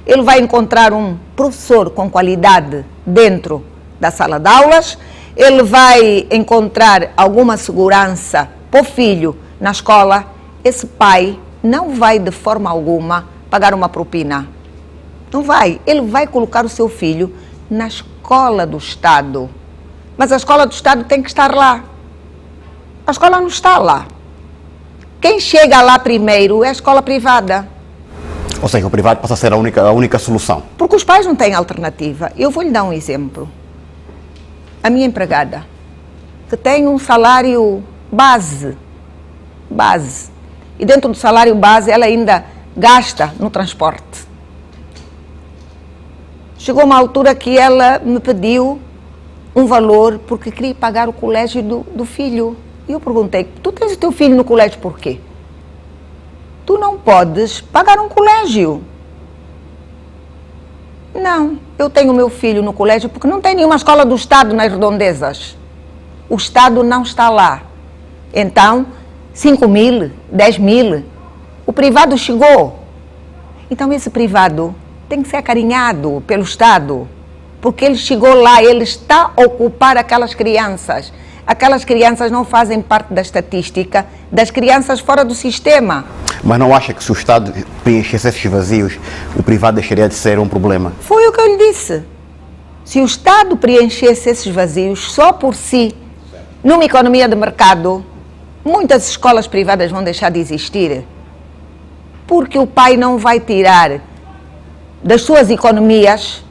Ele vai encontrar um professor com qualidade dentro da sala de aulas, ele vai encontrar alguma segurança para o filho na escola. Esse pai não vai de forma alguma pagar uma propina. Não vai. Ele vai colocar o seu filho na escola do Estado. Mas a escola do Estado tem que estar lá. A escola não está lá. Quem chega lá primeiro é a escola privada. Ou seja, o privado passa a ser a única solução. Porque os pais não têm alternativa. Eu vou lhe dar um exemplo. A minha empregada, que tem um salário base, e dentro do salário base ela ainda gasta no transporte. Chegou uma altura que ela me pediu um valor porque queria pagar o colégio do filho. E eu perguntei, tu tens o teu filho no colégio por quê? Tu não podes pagar um colégio. Não, eu tenho meu filho no colégio porque não tem nenhuma escola do Estado nas redondezas. O Estado não está lá. Então, 5 mil, 10 mil, o privado chegou. Então esse privado tem que ser acarinhado pelo Estado, porque ele chegou lá, ele está a ocupar aquelas crianças. Aquelas crianças não fazem parte da estatística das crianças fora do sistema. Mas não acha que se o Estado preenchesse esses vazios, o privado deixaria de ser um problema? Foi o que eu lhe disse. Se o Estado preenchesse esses vazios só por si, numa economia de mercado, muitas escolas privadas vão deixar de existir. Porque o pai não vai tirar das suas economias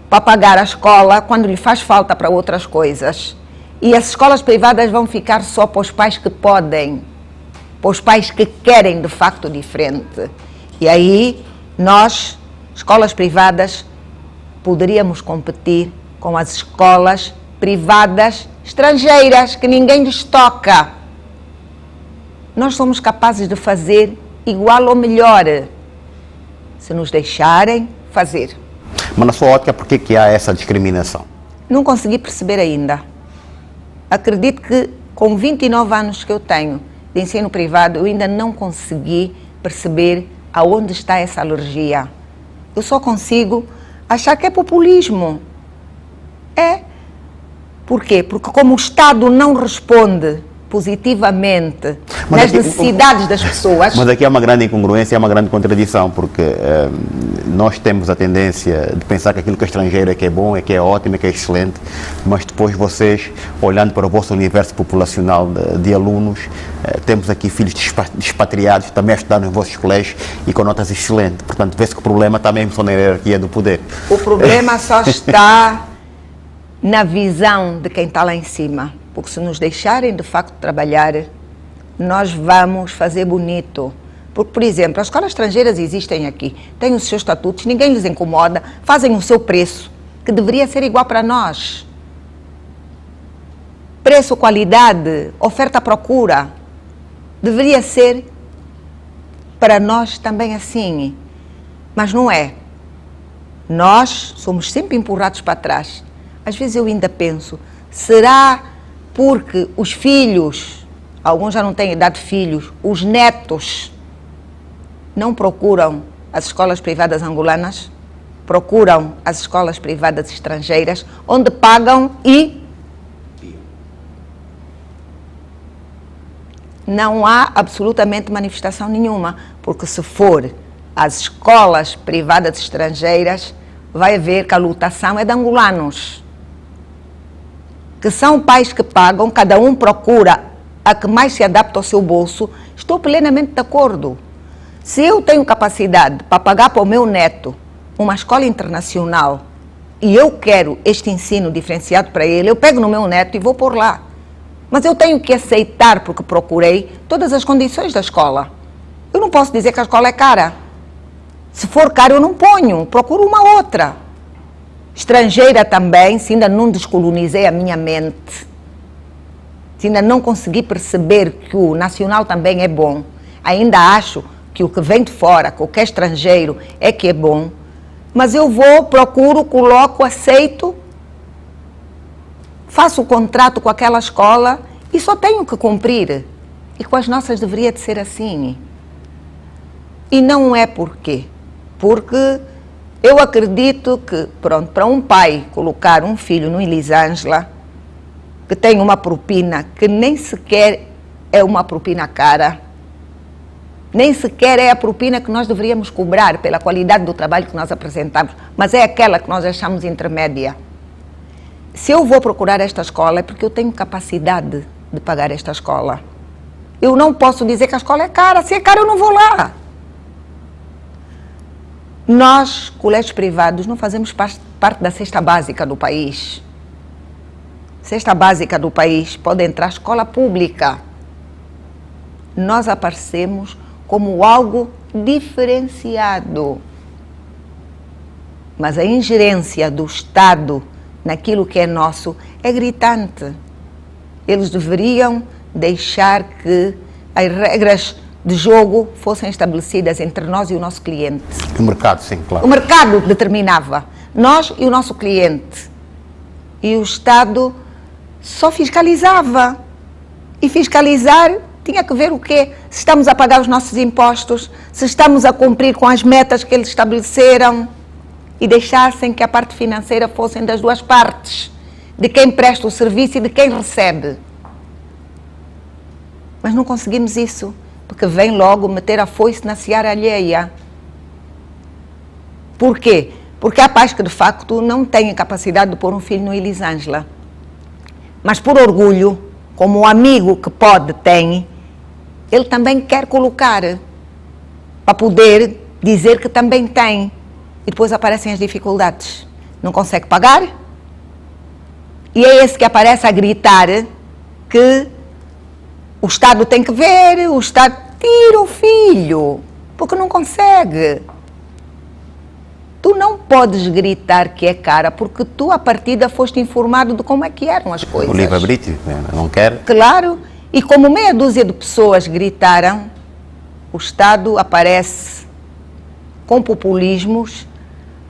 para pagar a escola quando lhe faz falta para outras coisas. E as escolas privadas vão ficar só para os pais que podem, para os pais que querem de facto diferente. E aí nós, escolas privadas, poderíamos competir com as escolas privadas estrangeiras que ninguém lhes toca. Nós somos capazes de fazer igual ou melhor, se nos deixarem fazer. Mas na sua ótica, por que há essa discriminação? Não consegui perceber ainda. Acredito que com 29 anos que eu tenho de ensino privado, eu ainda não consegui perceber aonde está essa alergia. Eu só consigo achar que é populismo. É. Por quê? Porque como o Estado não responde positivamente nas necessidades das pessoas... Mas aqui há uma grande incongruência, há uma grande contradição, porque nós temos a tendência de pensar que aquilo que é estrangeiro é que é bom, é que é ótimo, é que é excelente, mas depois vocês, olhando para o vosso universo populacional de alunos, temos aqui filhos expatriados também a estudar nos vossos colégios e com notas excelentes. Portanto, vê-se que o problema está mesmo só na hierarquia do poder. O problema só está na visão de quem está lá em cima. Porque se nos deixarem de facto trabalhar, nós vamos fazer bonito. Porque, por exemplo, as escolas estrangeiras existem aqui, têm os seus estatutos, ninguém lhes incomoda, fazem o seu preço, que deveria ser igual para nós. Preço, qualidade, oferta, procura, deveria ser para nós também assim. Mas não é. Nós somos sempre empurrados para trás. Às vezes eu ainda penso, será porque os filhos, alguns já não têm idade de filhos, os netos não procuram as escolas privadas angolanas, procuram as escolas privadas estrangeiras, onde pagam e não há absolutamente manifestação nenhuma, porque se for as escolas privadas estrangeiras, vai ver que a lotação é de angolanos, que são pais que pagam, cada um procura a que mais se adapta ao seu bolso. Estou plenamente de acordo. Se eu tenho capacidade para pagar para o meu neto uma escola internacional e eu quero este ensino diferenciado para ele, eu pego no meu neto e vou por lá. Mas eu tenho que aceitar, porque procurei todas as condições da escola. Eu não posso dizer que a escola é cara. Se for caro, eu não ponho, procuro uma outra. Estrangeira também, se ainda não descolonizei a minha mente, se ainda não consegui perceber que o nacional também é bom, ainda acho que o que vem de fora, que o que é estrangeiro é que é bom, mas eu vou, procuro, coloco, aceito, faço o contrato com aquela escola e só tenho que cumprir. E com as nossas deveria de ser assim. E não é por quê? Porque eu acredito que, pronto, para um pai colocar um filho no Elisângela, que tem uma propina que nem sequer é uma propina cara, nem sequer é a propina que nós deveríamos cobrar pela qualidade do trabalho que nós apresentamos, mas é aquela que nós achamos intermédia. Se eu vou procurar esta escola é porque eu tenho capacidade de pagar esta escola. Eu não posso dizer que a escola é cara. Se é cara, eu não vou lá. Nós, colégios privados, não fazemos parte da cesta básica do país. Cesta básica do país pode entrar escola pública. Nós aparecemos como algo diferenciado. Mas a ingerência do Estado naquilo que é nosso é gritante. Eles deveriam deixar que as regras de jogo fossem estabelecidas entre nós e o nosso cliente. O mercado, sim, claro. O mercado determinava. Nós e o nosso cliente. E o Estado só fiscalizava. E fiscalizar tinha que ver o quê? Se estamos a pagar os nossos impostos, se estamos a cumprir com as metas que eles estabeleceram e deixassem que a parte financeira fossem das duas partes, de quem presta o serviço e de quem recebe. Mas não conseguimos isso, porque vem logo meter a foice na seara alheia. Por quê? Porque há pais que de facto não têm capacidade de pôr um filho no Elisângela. Mas por orgulho, como o amigo que pode, tem, ele também quer colocar, para poder dizer que também tem. E depois aparecem as dificuldades. Não consegue pagar. E é esse que aparece a gritar que o Estado tem que ver, o Estado tira o filho, porque não consegue. Tu não podes gritar que é cara, porque tu, à partida, foste informado de como é que eram as coisas. O livre-arbítrio, não quer. Claro, e como meia dúzia de pessoas gritaram, o Estado aparece com populismos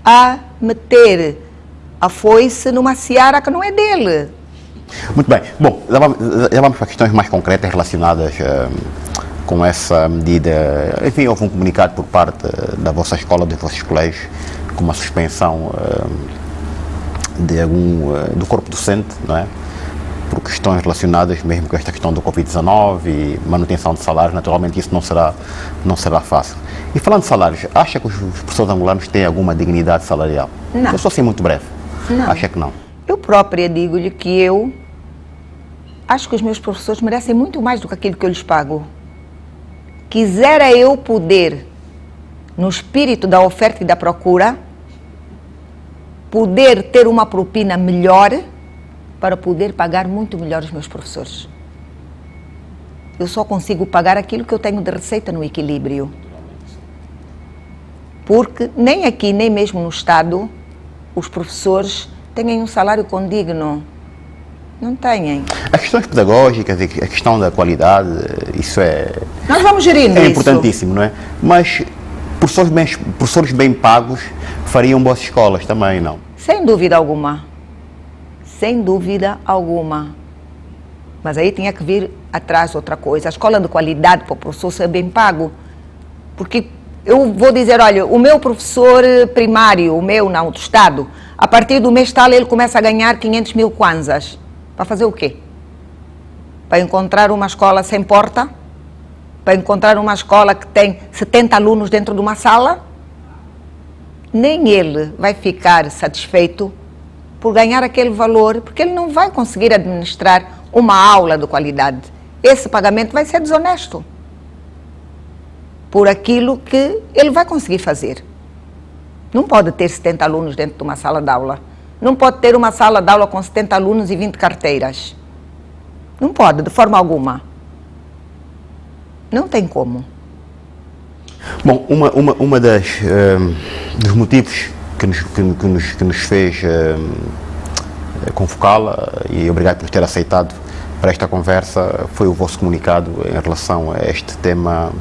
a meter a foice numa seara que não é dele. Muito bem. Bom, já vamos para questões mais concretas relacionadas com essa medida. Enfim, houve um comunicado por parte da vossa escola, dos vossos colégios, com uma suspensão do corpo docente, não é? Por questões relacionadas mesmo com esta questão do Covid-19 e manutenção de salários. Naturalmente isso não será fácil. E falando de salários, acha que os professores angolanos têm alguma dignidade salarial? Não. Eu sou assim muito breve. Não. Acha que não? Eu própria digo-lhe que eu acho que os meus professores merecem muito mais do que aquilo que eu lhes pago. Quisera eu poder, no espírito da oferta e da procura, poder ter uma propina melhor para poder pagar muito melhor os meus professores. Eu só consigo pagar aquilo que eu tenho de receita no equilíbrio. Porque nem aqui, nem mesmo no Estado, os professores têm um salário condigno. Não têm. As questões pedagógicas, a questão da qualidade, isso é... Nós vamos gerindo isso. É importantíssimo, não é? Mas professores bem pagos fariam boas escolas também, não? Sem dúvida alguma. Sem dúvida alguma. Mas aí tinha que vir atrás outra coisa. A escola de qualidade para o professor ser bem pago. Porque eu vou dizer, olha, o meu professor primário, o meu não, do Estado, a partir do mês tal ele começa a ganhar 500 mil kwanzas. Para fazer o quê? Para encontrar uma escola sem porta? Para encontrar uma escola que tem 70 alunos dentro de uma sala? Nem ele vai ficar satisfeito por ganhar aquele valor, porque ele não vai conseguir administrar uma aula de qualidade. Esse pagamento vai ser desonesto por aquilo que ele vai conseguir fazer. Não pode ter 70 alunos dentro de uma sala de aula. Não pode ter uma sala de aula com 70 alunos e 20 carteiras. Não pode, de forma alguma. Não tem como. Bom, uma dos motivos que nos fez convocá-la, e obrigado por ter aceitado para esta conversa, foi o vosso comunicado em relação a este tema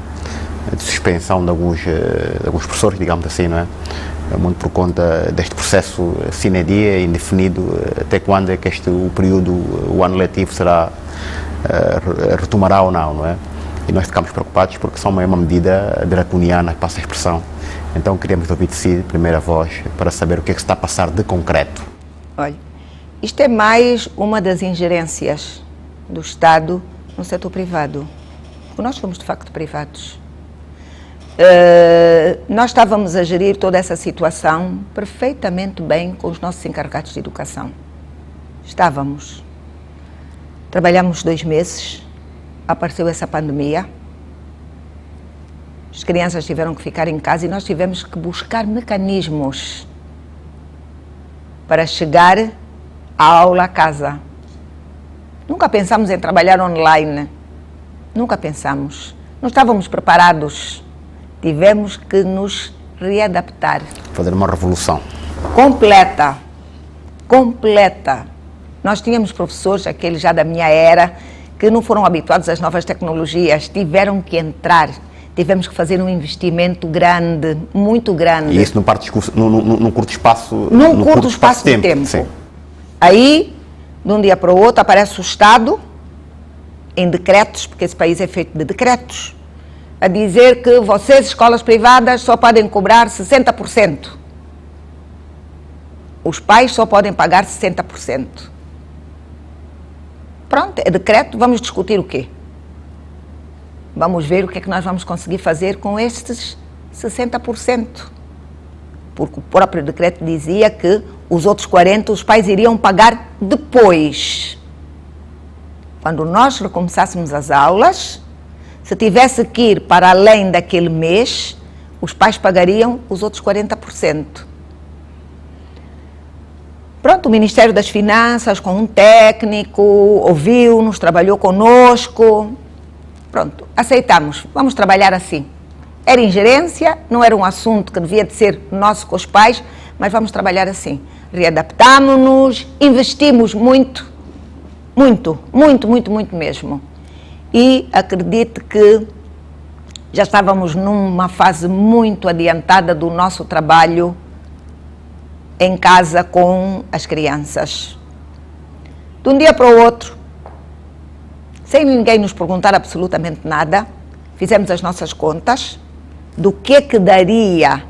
de suspensão de alguns professores, digamos assim, não é? Muito por conta deste processo sine die, indefinido, até quando é que o ano letivo retomará ou não, não é? E nós ficamos preocupados porque são uma medida draconiana, que passa a expressão. Então queríamos ouvir de si, primeira voz, para saber o que é que se está a passar de concreto. Olha, isto é mais uma das ingerências do Estado no setor privado. Porque nós somos de facto privados. Nós estávamos a gerir toda essa situação perfeitamente bem com os nossos encarregados de educação. Estávamos. Trabalhamos 2 meses, apareceu essa pandemia, as crianças tiveram que ficar em casa e nós tivemos que buscar mecanismos para chegar à aula a casa. Nunca pensamos em trabalhar online, nunca pensamos. Não estávamos preparados. Tivemos que nos readaptar. Fazer uma revolução. Completa. Nós tínhamos professores, aqueles já da minha era, que não foram habituados às novas tecnologias, tiveram que entrar. Tivemos que fazer um investimento grande, muito grande. E isso num curto espaço Num curto espaço de tempo. Sim. Aí, de um dia para o outro, aparece o Estado, em decretos, porque esse país é feito de decretos, a dizer que vocês, escolas privadas, só podem cobrar 60%. Os pais só podem pagar 60%. Pronto, é decreto, vamos discutir o quê? Vamos ver o que é que nós vamos conseguir fazer com estes 60%. Porque o próprio decreto dizia que os outros 40% os pais iriam pagar depois. Quando nós recomeçássemos as aulas, se tivesse que ir para além daquele mês, os pais pagariam os outros 40%. Pronto, o Ministério das Finanças, com um técnico, ouviu-nos, trabalhou conosco. Pronto, aceitamos, vamos trabalhar assim. Era ingerência, não era um assunto que devia de ser nosso com os pais, mas vamos trabalhar assim. Readaptámos-nos, investimos muito mesmo. E acredito que já estávamos numa fase muito adiantada do nosso trabalho em casa com as crianças. De um dia para o outro, sem ninguém nos perguntar absolutamente nada, fizemos as nossas contas do que daria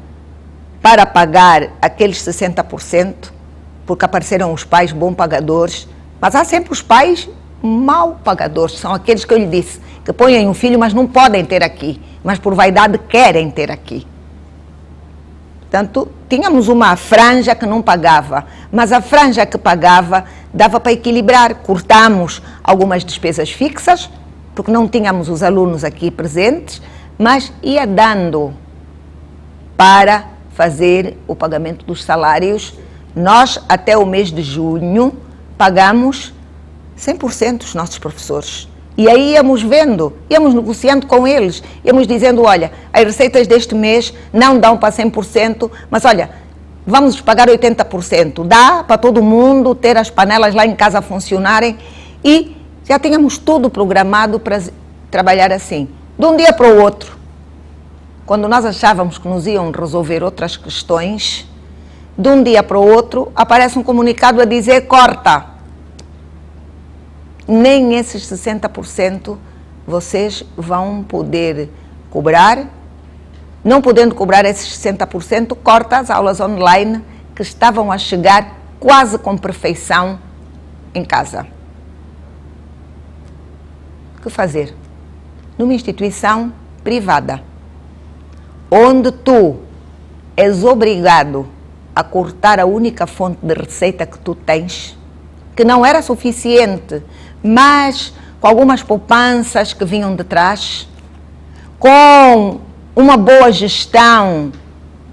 para pagar aqueles 60%, porque apareceram os pais bom pagadores, mas há sempre os pais mal pagadores, são aqueles que eu lhe disse, que põem um filho, mas não podem ter aqui, mas por vaidade querem ter aqui. Portanto, tínhamos uma franja que não pagava, mas a franja que pagava dava para equilibrar. Cortamos algumas despesas fixas, porque não tínhamos os alunos aqui presentes, mas ia dando para fazer o pagamento dos salários. Nós, até o mês de junho, pagamos 100% dos nossos professores. E aí íamos vendo, íamos negociando com eles, íamos dizendo, olha, as receitas deste mês não dão para 100%, mas olha, vamos pagar 80%. Dá para todo mundo ter as panelas lá em casa a funcionarem e já tínhamos tudo programado para trabalhar assim. De um dia para o outro, quando nós achávamos que nos iam resolver outras questões, de um dia para o outro aparece um comunicado a dizer corta. Nem esses 60% vocês vão poder cobrar não podendo cobrar esses 60%, corta as aulas online que estavam a chegar quase com perfeição em casa. O que fazer? Numa instituição privada, onde tu és obrigado a cortar a única fonte de receita que tu tens, que não era suficiente, mas com algumas poupanças que vinham de trás, com uma boa gestão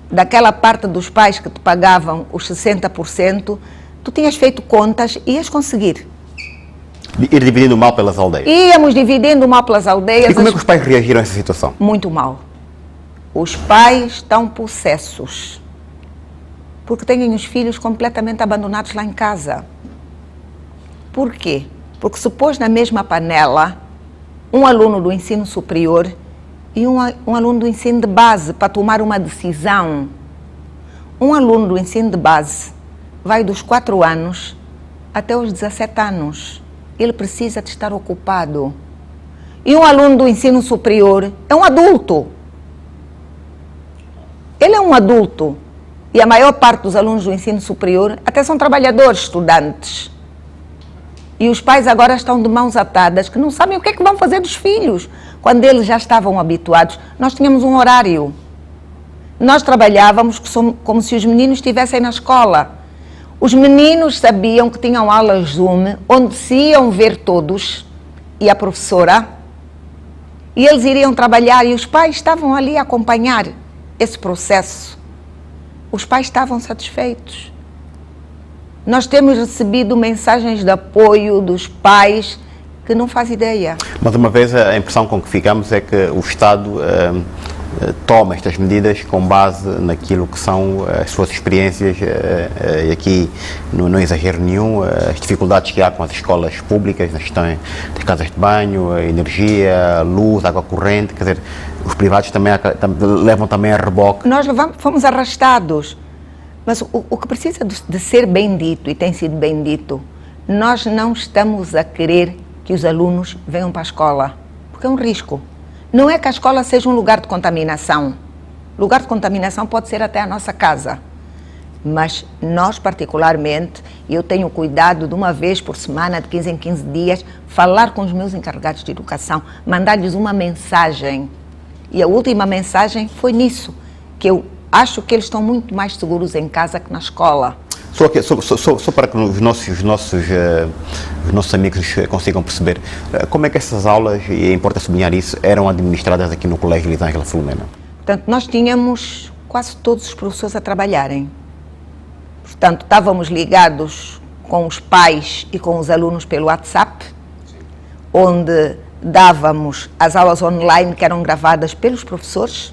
daquela parte dos pais que te pagavam os 60%, tu tinhas feito contas e ias conseguir. Ir dividindo o mal pelas aldeias. Íamos dividindo o mal pelas aldeias. E como é que os pais reagiram a essa situação? Muito mal. Os pais estão possessos, porque têm os filhos completamente abandonados lá em casa. Por quê? Porque se pôs na mesma panela um aluno do ensino superior e um aluno do ensino de base para tomar uma decisão. Um aluno do ensino de base vai dos 4 anos até os 17 anos. Ele precisa de estar ocupado. E um aluno do ensino superior é um adulto. Ele é um adulto. E a maior parte dos alunos do ensino superior até são trabalhadores, estudantes. E os pais agora estão de mãos atadas, que não sabem o que é que vão fazer dos filhos. Quando eles já estavam habituados, nós tínhamos um horário. Nós trabalhávamos como se os meninos estivessem na escola. Os meninos sabiam que tinham aulas Zoom, onde se iam ver todos, e a professora, e eles iriam trabalhar, e os pais estavam ali a acompanhar esse processo. Os pais estavam satisfeitos. Nós temos recebido mensagens de apoio dos pais que não faz ideia. Mas uma vez a impressão com que ficamos é que o Estado toma estas medidas com base naquilo que são as suas experiências, e aqui não exagero nenhum, as dificuldades que há com as escolas públicas, na gestão das casas de banho, energia, luz, água corrente, quer dizer, os privados também levam também a reboque. Nós fomos arrastados, mas o que precisa de ser bem dito, e tem sido bem dito, nós não estamos a querer que os alunos venham para a escola, porque é um risco. Não é que a escola seja um lugar de contaminação. Lugar de contaminação pode ser até a nossa casa. Mas nós, particularmente, eu tenho cuidado de uma vez por semana, de 15 em 15 dias, falar com os meus encarregados de educação, mandar-lhes uma mensagem. E a última mensagem foi nisso, que eu acho que eles estão muito mais seguros em casa que na escola. Só para que os nossos amigos consigam perceber, como é que essas aulas, e importa sublinhar isso, eram administradas aqui no Colégio Elisângela Filomena? Portanto, nós tínhamos quase todos os professores a trabalharem. Portanto, estávamos ligados com os pais e com os alunos pelo WhatsApp, onde dávamos as aulas online que eram gravadas pelos professores.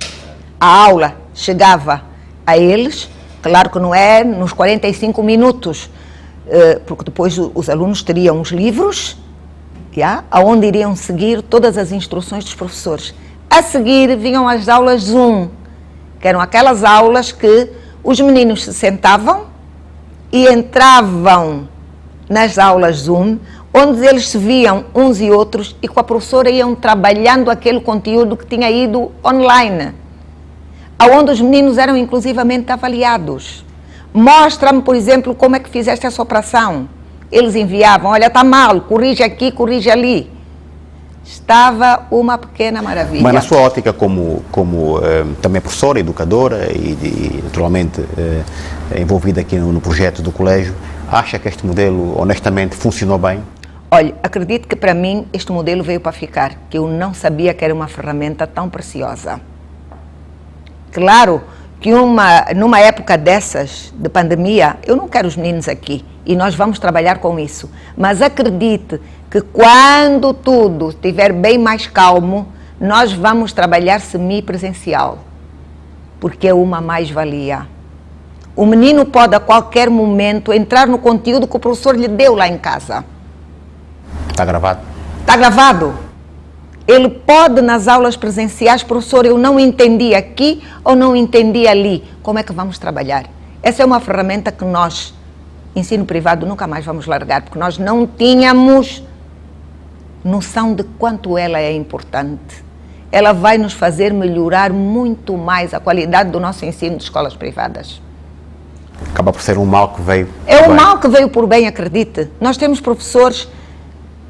A aula chegava a eles. Claro que não é nos 45 minutos, porque depois os alunos teriam os livros, onde iriam seguir todas as instruções dos professores. A seguir vinham as aulas Zoom, que eram aquelas aulas que os meninos se sentavam e entravam nas aulas Zoom, onde eles se viam uns e outros e com a professora iam trabalhando aquele conteúdo que tinha ido online, onde os meninos eram inclusivamente avaliados. Mostra-me, por exemplo, como é que fizeste essa operação. Eles enviavam, olha, está mal, corrige aqui, corrige ali. Estava uma pequena maravilha. Mas na sua ótica como também professora, educadora e naturalmente envolvida aqui no projeto do colégio, acha que este modelo, honestamente, funcionou bem? Olha, acredito que para mim este modelo veio para ficar, que eu não sabia que era uma ferramenta tão preciosa. Claro que numa época dessas, de pandemia, eu não quero os meninos aqui e nós vamos trabalhar com isso. Mas acredite que quando tudo estiver bem mais calmo, nós vamos trabalhar semipresencial, porque é uma mais-valia. O menino pode a qualquer momento entrar no conteúdo que o professor lhe deu lá em casa. Está gravado? Está gravado. Ele pode, nas aulas presenciais, professor, eu não entendi aqui ou não entendi ali. Como é que vamos trabalhar? Essa é uma ferramenta que nós, ensino privado, nunca mais vamos largar, porque nós não tínhamos noção de quanto ela é importante. ela vai nos fazer melhorar muito mais a qualidade do nosso ensino de escolas privadas. Acaba por ser um mal que veio É bem. um mal que veio por bem, acredite. Nós temos professores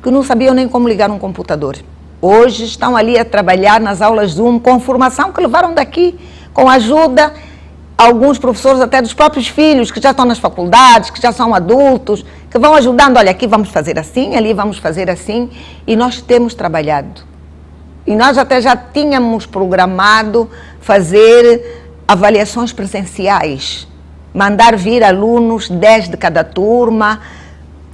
que não sabiam nem como ligar um computador. Hoje estão ali a trabalhar nas aulas Zoom com formação que levaram daqui, com ajuda, alguns professores até dos próprios filhos, que já estão nas faculdades, que já são adultos, que vão ajudando, olha, aqui vamos fazer assim, ali vamos fazer assim, e nós temos trabalhado. E nós até já tínhamos programado fazer avaliações presenciais, mandar vir alunos, 10 de cada turma,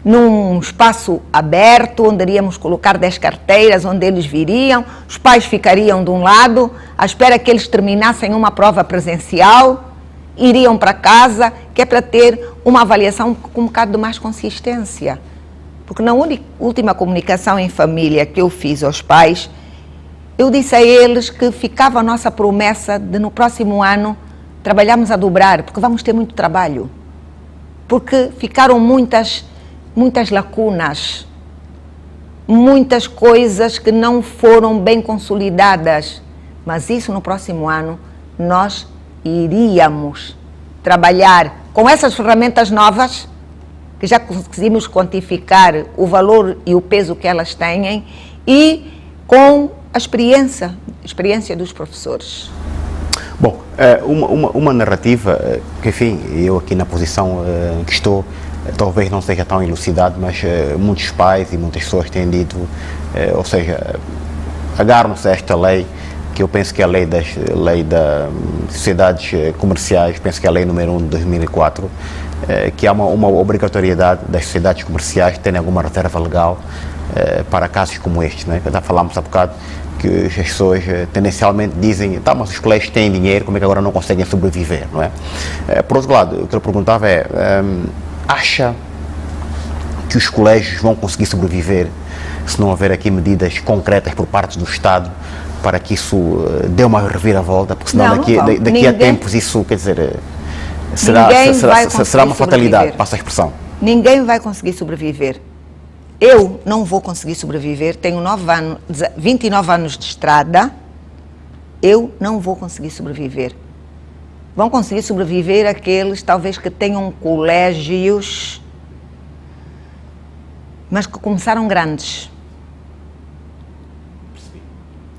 num espaço aberto, onde iríamos colocar 10 carteiras, onde eles viriam, os pais ficariam de um lado, à espera que eles terminassem uma prova presencial, iriam para casa, que é para ter uma avaliação com um bocado de mais consistência. Porque na última comunicação em família que eu fiz aos pais, eu disse a eles que ficava a nossa promessa de no próximo ano trabalharmos a dobrar, porque vamos ter muito trabalho. Porque ficaram muitas lacunas, muitas coisas que não foram bem consolidadas. Mas isso no próximo ano nós iríamos trabalhar com essas ferramentas novas, que já conseguimos quantificar o valor e o peso que elas têm, e com a experiência dos professores. Bom, uma narrativa que, enfim, eu aqui na posição que estou, talvez não seja tão elucidado, mas muitos pais e muitas pessoas têm dito, ou seja, agarram-se a esta lei, que eu penso que é a lei das sociedades comerciais, penso que é a lei número 1 de 2004, que há uma obrigatoriedade das sociedades comerciais terem alguma reserva legal para casos como estes, né? Já falámos há bocado que as pessoas tendencialmente dizem, tá, mas os colégios têm dinheiro, como é que agora não conseguem sobreviver, não é? Por outro lado, o que eu perguntava é, acha que os colégios vão conseguir sobreviver se não houver aqui medidas concretas por parte do Estado para que isso dê uma reviravolta, porque senão daqui a tempos isso, quer dizer, será uma fatalidade, passa a expressão. Ninguém vai conseguir sobreviver. Eu não vou conseguir sobreviver, tenho 29 anos de estrada, eu não vou conseguir sobreviver. Vão conseguir sobreviver aqueles, talvez, que tenham colégios, mas que começaram grandes.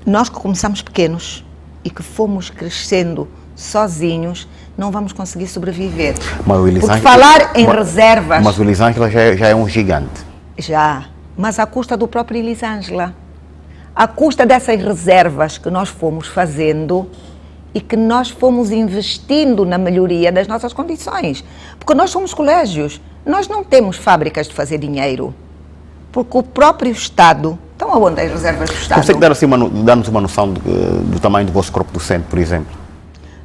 Nós que começamos pequenos e que fomos crescendo sozinhos, não vamos conseguir sobreviver. Porque falar em reservas... Mas o Elisângela já é um gigante. Já, mas à custa do próprio Elisângela. À custa dessas reservas que nós fomos fazendo e que nós fomos investindo na melhoria das nossas condições. Porque nós somos colégios, nós não temos fábricas de fazer dinheiro. Porque o próprio Estado... Estão aonde as reservas do Estado? Consegue dar-nos uma noção do tamanho do vosso corpo docente, por exemplo?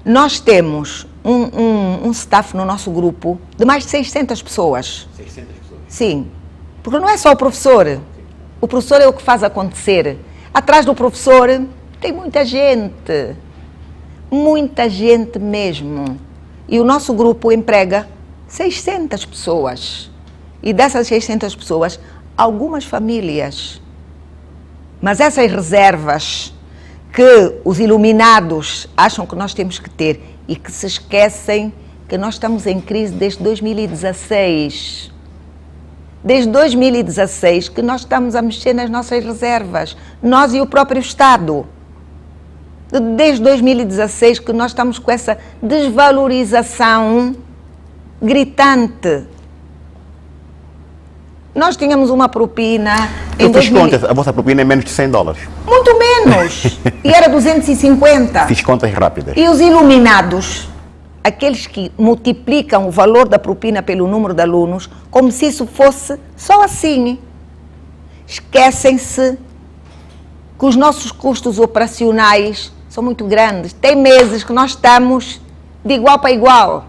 Nós temos um staff no nosso grupo de mais de 600 pessoas. 600 pessoas? Sim. Porque não é só o professor. O professor é o que faz acontecer. Atrás do professor tem muita gente mesmo. E o nosso grupo emprega 600 pessoas. E dessas 600 pessoas, algumas famílias. Mas essas reservas que os iluminados acham que nós temos que ter e que se esquecem que nós estamos em crise desde 2016. Desde 2016 que nós estamos a mexer nas nossas reservas, nós e o próprio Estado. Desde 2016 que nós estamos com essa desvalorização gritante. Nós tínhamos uma propina... Eu fiz contas, a vossa propina é menos de $100. Muito menos! E era 250. Fiz contas rápidas. E os iluminados... Aqueles que multiplicam o valor da propina pelo número de alunos, como se isso fosse só assim. Esquecem-se que os nossos custos operacionais são muito grandes. Tem meses que nós estamos de igual para igual.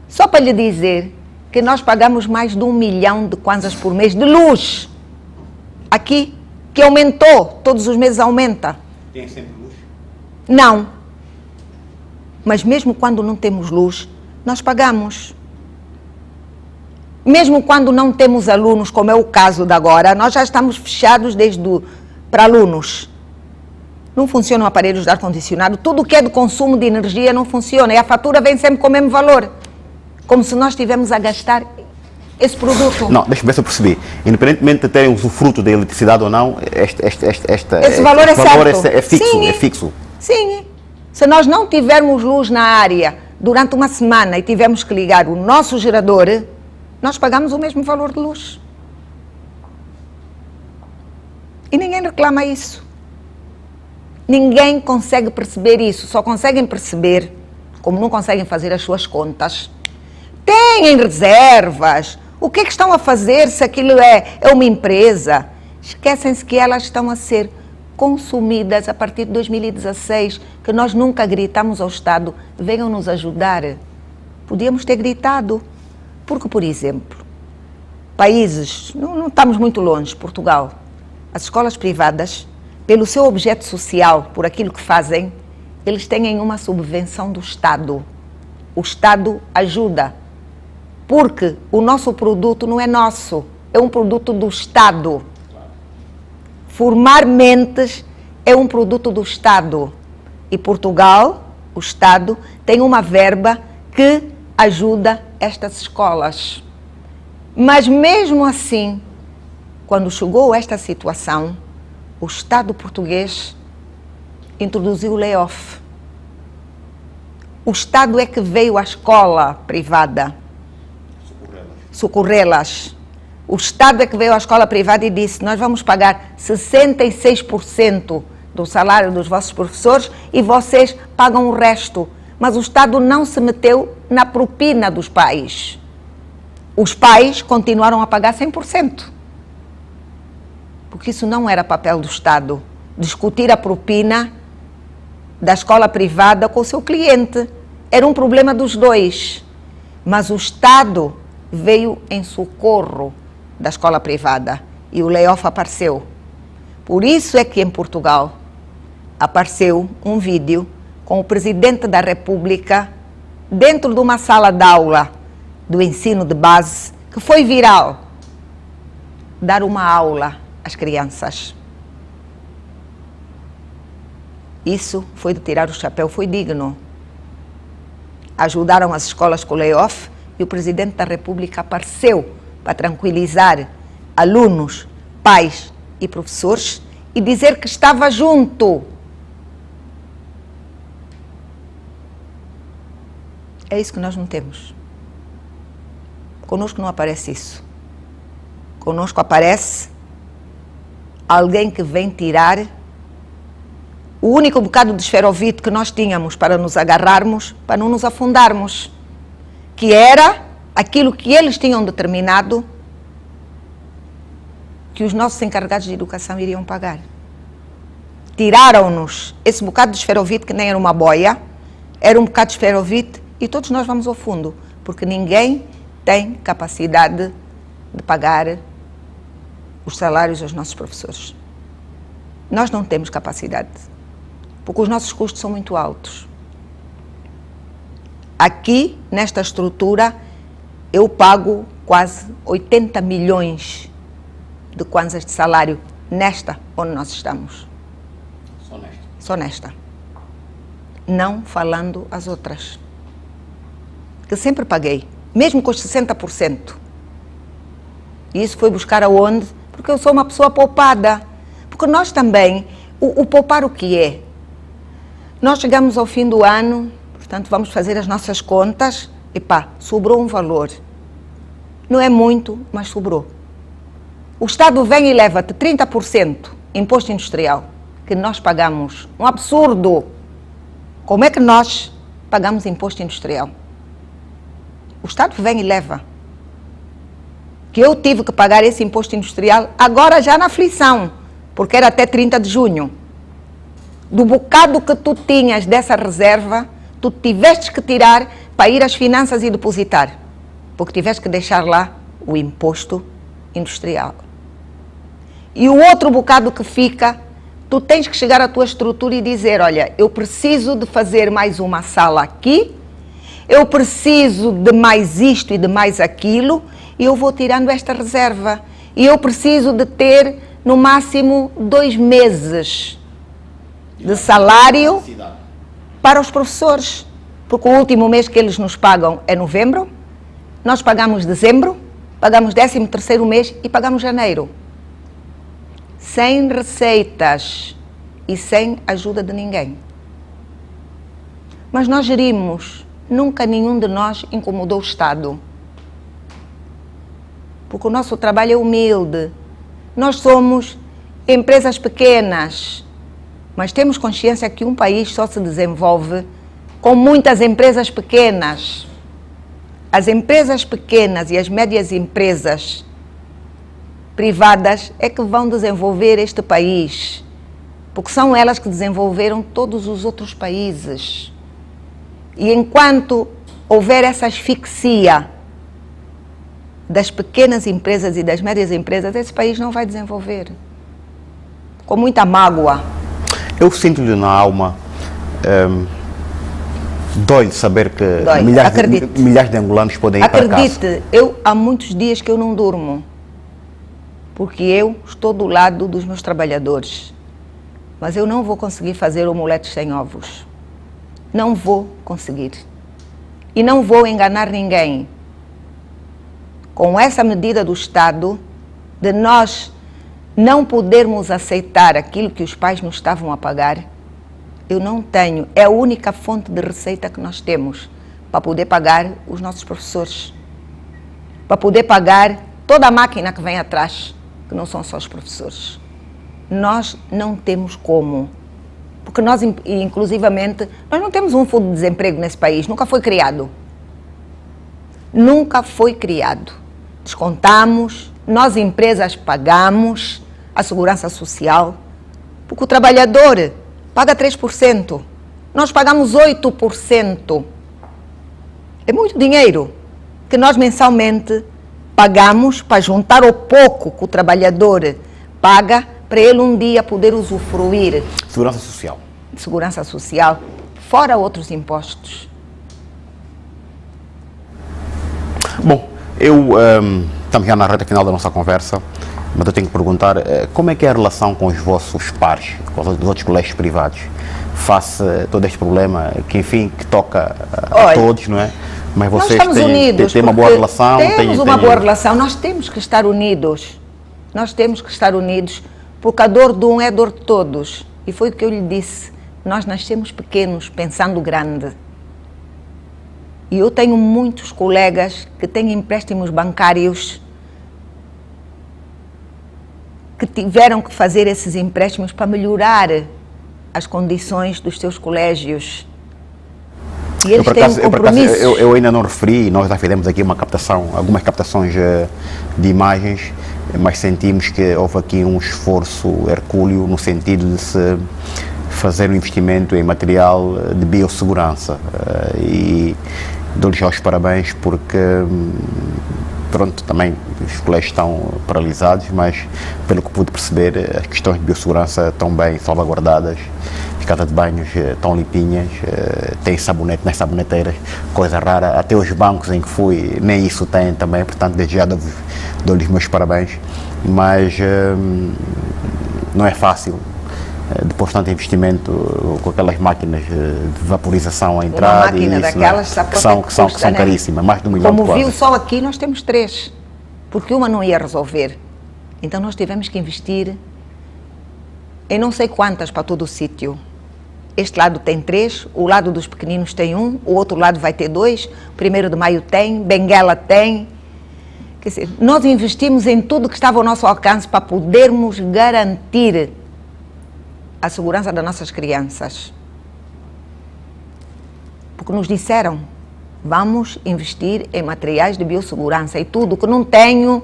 Só para lhe dizer que nós pagamos mais de 1 milhão de kwanzas por mês de luz. Aqui, que aumentou, todos os meses aumenta. Tem sempre luz? Não. Mas mesmo quando não temos luz, nós pagamos. Mesmo quando não temos alunos, como é o caso de agora, nós já estamos fechados para alunos. não funcionam aparelhos de ar-condicionado, tudo o que é de consumo de energia não funciona, e a fatura vem sempre com o mesmo valor, como se nós estivéssemos a gastar esse produto. Não, deixa-me ver se eu percebi. Independentemente de terem usufruto da eletricidade ou não, esse valor é certo. É fixo, Sim, é fixo. Sim. Se nós não tivermos luz na área durante uma semana e tivermos que ligar o nosso gerador, nós pagamos o mesmo valor de luz. E ninguém reclama isso. Ninguém consegue perceber isso. Só conseguem perceber, como não conseguem fazer as suas contas, têm reservas. O que é que estão a fazer se aquilo é uma empresa? Esquecem-se que elas estão a ser consumidas a partir de 2016, que nós nunca gritamos ao Estado, venham nos ajudar. Podíamos ter gritado, porque, por exemplo, países, não estamos muito longe, Portugal, as escolas privadas, pelo seu objeto social, por aquilo que fazem, eles têm uma subvenção do Estado. O Estado ajuda, porque o nosso produto não é nosso, é um produto do Estado. Formar mentes é um produto do Estado. E Portugal, o Estado, tem uma verba que ajuda estas escolas. Mas mesmo assim, quando chegou esta situação, o Estado português introduziu o layoff. O Estado é que veio à escola privada socorrê-las. O Estado é que veio à escola privada e disse: nós vamos pagar 66% do salário dos vossos professores e vocês pagam o resto. Mas o Estado não se meteu na propina dos pais. Os pais continuaram a pagar 100%. Porque isso não era papel do Estado, discutir a propina da escola privada com o seu cliente. Era um problema dos dois. Mas o Estado veio em socorro da escola privada e o layoff apareceu. Por isso é que em Portugal apareceu um vídeo com o Presidente da República dentro de uma sala de aula do ensino de base, que foi viral, dar uma aula às crianças. Isso foi de tirar o chapéu, foi digno. Ajudaram as escolas com o layoff e o Presidente da República apareceu para tranquilizar alunos, pais e professores e dizer que estava junto. É isso que nós não temos. Conosco não aparece isso. Conosco aparece alguém que vem tirar o único bocado de esferovite que nós tínhamos para nos agarrarmos, para não nos afundarmos, que era aquilo que eles tinham determinado que os nossos encarregados de educação iriam pagar. Tiraram-nos esse bocado de esferovite, que nem era uma boia, era um bocado de esferovite, e todos nós vamos ao fundo, porque ninguém tem capacidade de pagar os salários aos nossos professores. Nós não temos capacidade, porque os nossos custos são muito altos. Aqui, nesta estrutura, eu pago quase 80 milhões de kwanzas de salário nesta onde nós estamos. Só nesta? Só nesta. Não falando as outras. Que sempre paguei, mesmo com os 60%. E isso foi buscar aonde? Porque eu sou uma pessoa poupada. Porque nós também, o poupar o que é? Nós chegamos ao fim do ano, portanto vamos fazer as nossas contas, e pá, sobrou um valor. Não é muito, mas sobrou. O Estado vem e leva-te 30% imposto industrial, que nós pagamos. Um absurdo! Como é que nós pagamos imposto industrial? O Estado vem e leva. Que eu tive que pagar esse imposto industrial agora já na aflição, porque era até 30 de junho. Do bocado que tu tinhas dessa reserva, tu tiveste que tirar para ir às finanças e depositar, porque tiveste que deixar lá o imposto industrial. E o outro bocado que fica, tu tens que chegar à tua estrutura e dizer: olha, eu preciso de fazer mais uma sala aqui, eu preciso de mais isto e de mais aquilo, e eu vou tirando esta reserva. E eu preciso de ter, no máximo, 2 meses de salário para os professores, porque o último mês que eles nos pagam é novembro, nós pagamos dezembro, pagamos 13º mês e pagamos janeiro. Sem receitas e sem ajuda de ninguém. Mas nós gerimos, nunca nenhum de nós incomodou o Estado. Porque o nosso trabalho é humilde. Nós somos empresas pequenas, mas temos consciência que um país só se desenvolve com muitas empresas pequenas. As empresas pequenas e as médias empresas privadas é que vão desenvolver este país, porque são elas que desenvolveram todos os outros países. E enquanto houver essa asfixia das pequenas empresas e das médias empresas, esse país não vai desenvolver. Com muita mágoa. Eu sinto-lhe na alma, dói saber que milhares de angolanos podem ir para casa. Acredite, eu há muitos dias que eu não durmo, porque eu estou do lado dos meus trabalhadores, mas eu não vou conseguir fazer omeletes sem ovos. Não vou conseguir. E não vou enganar ninguém. Com essa medida do Estado, de nós não podermos aceitar aquilo que os pais nos estavam a pagar, eu não tenho, é a única fonte de receita que nós temos para poder pagar os nossos professores, para poder pagar toda a máquina que vem atrás, que não são só os professores. Nós não temos como, porque nós, inclusivamente, nós não temos um fundo de desemprego nesse país, nunca foi criado. Nunca foi criado. Descontamos, nós empresas pagamos a segurança social, porque o trabalhador paga 3%, nós pagamos 8%. É muito dinheiro que nós mensalmente pagamos para juntar o pouco que o trabalhador paga para ele um dia poder usufruir. Segurança social. Segurança social, fora outros impostos. Bom, estamos já na reta final da nossa conversa, mas eu tenho que perguntar como é que é a relação com os vossos pares, com os outros colégios privados, face a todo este problema que, enfim, que toca a todos, não é? Mas vocês têm uma boa relação? Temos uma boa relação, nós temos que estar unidos. Nós temos que estar unidos, porque a dor de um é a dor de todos. E foi o que eu lhe disse, nós nascemos pequenos, pensando grande. E eu tenho muitos colegas que têm empréstimos bancários que tiveram que fazer esses empréstimos para melhorar as condições dos seus colégios. E eles têm um compromisso. Eu ainda não referi, nós já fizemos aqui algumas captações de imagens, mas sentimos que houve aqui um esforço hercúleo no sentido de se fazer um investimento em material de biossegurança. E dou-lhes os parabéns porque, pronto, também os colégios estão paralisados, mas pelo que pude perceber, as questões de biossegurança estão bem salvaguardadas, as casas de banhos estão limpinhas, tem sabonete nas saboneteiras, coisa rara, até os bancos em que fui, nem isso tem também, portanto, desde já dou-lhes meus parabéns, mas não é fácil. Depois de tanto investimento com aquelas máquinas de vaporização a entrar, uma máquina daquelas, que são caríssimas, mais de $1 milhão. Como viu, só aqui nós temos 3, porque uma não ia resolver. Então nós tivemos que investir em não sei quantas para todo o sítio. Este lado tem 3, o lado dos pequeninos tem 1, o outro lado vai ter 2, 1º de Maio tem, Benguela tem. Quer dizer, nós investimos em tudo que estava ao nosso alcance para podermos garantir a segurança das nossas crianças. Porque nos disseram, vamos investir em materiais de biossegurança e tudo que não tenho,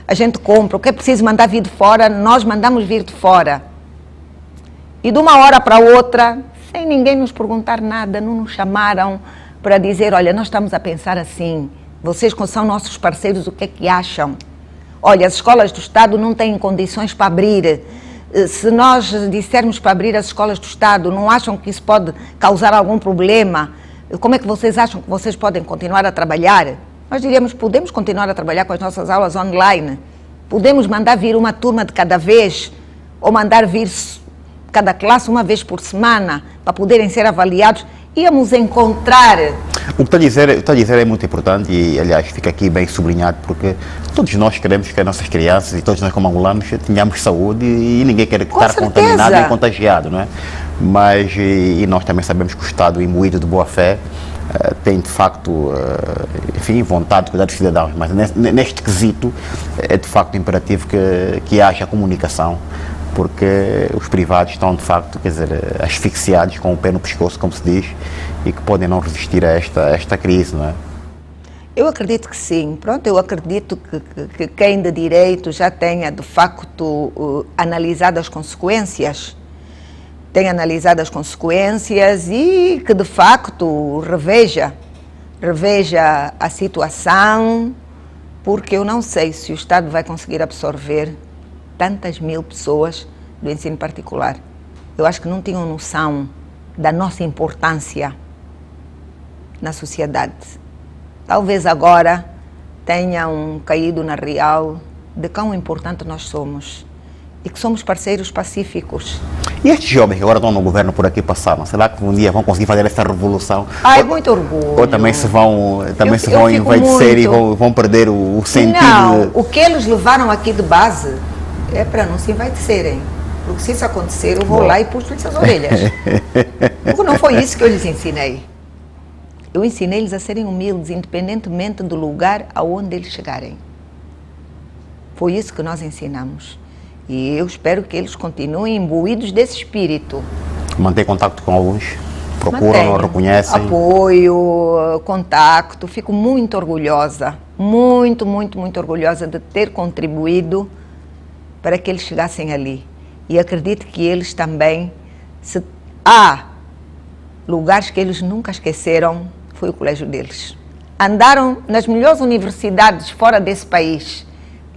a gente compra. O que é preciso mandar vir de fora, nós mandamos vir de fora. E de uma hora para outra, sem ninguém nos perguntar nada, não nos chamaram para dizer, olha, nós estamos a pensar assim, vocês que são nossos parceiros, o que é que acham? Olha, as escolas do Estado não têm condições para abrir. Se nós dissermos para abrir as escolas do Estado, não acham que isso pode causar algum problema? Como é que vocês acham que vocês podem continuar a trabalhar? Nós diríamos, podemos continuar a trabalhar com as nossas aulas online, podemos mandar vir uma turma de cada vez, ou mandar vir cada classe uma vez por semana, para poderem ser avaliados. Íamos encontrar... O que está a dizer é muito importante e, aliás, fica aqui bem sublinhado, porque todos nós queremos que as nossas crianças e todos nós como angolanos tenhamos saúde e ninguém quer estar contaminado nem contagiado, não é? Mas, e nós também sabemos que o Estado, imbuído de boa-fé, tem de facto, enfim, vontade de cuidar dos cidadãos, mas neste quesito é de facto imperativo que haja comunicação, porque os privados estão de facto, quer dizer, asfixiados com o pé no pescoço, como se diz, e que podem não resistir a esta crise, não é? Eu acredito que sim. Pronto, eu acredito que quem de direito já tenha de facto analisado as consequências, tenha analisado as consequências e que de facto reveja a situação, porque eu não sei se o Estado vai conseguir absorver tantas mil pessoas do ensino particular. Eu acho que não tinham noção da nossa importância na sociedade. Talvez agora tenham caído na real de quão importante nós somos e que somos parceiros pacíficos. E estes jovens que agora estão no governo por aqui passaram, será que um dia vão conseguir fazer essa revolução? Ai, muito orgulho. Ou também se vão envaidecer e vão perder o sentido? Não, o que eles levaram aqui de base é para não se envaidecerem. Porque se isso acontecer, eu vou lá e puxo-lhes as orelhas. Porque não foi isso que eu lhes ensinei. Eu ensinei-lhes a serem humildes, independentemente do lugar aonde eles chegarem. Foi isso que nós ensinamos. E eu espero que eles continuem imbuídos desse espírito. Mantém contato com alguns? Procuram, reconhecem? Apoio, contacto. Fico muito orgulhosa, muito orgulhosa de ter contribuído para que eles chegassem ali. E acredito que eles também, se há lugares que eles nunca esqueceram, foi o colégio deles. Andaram nas melhores universidades fora desse país,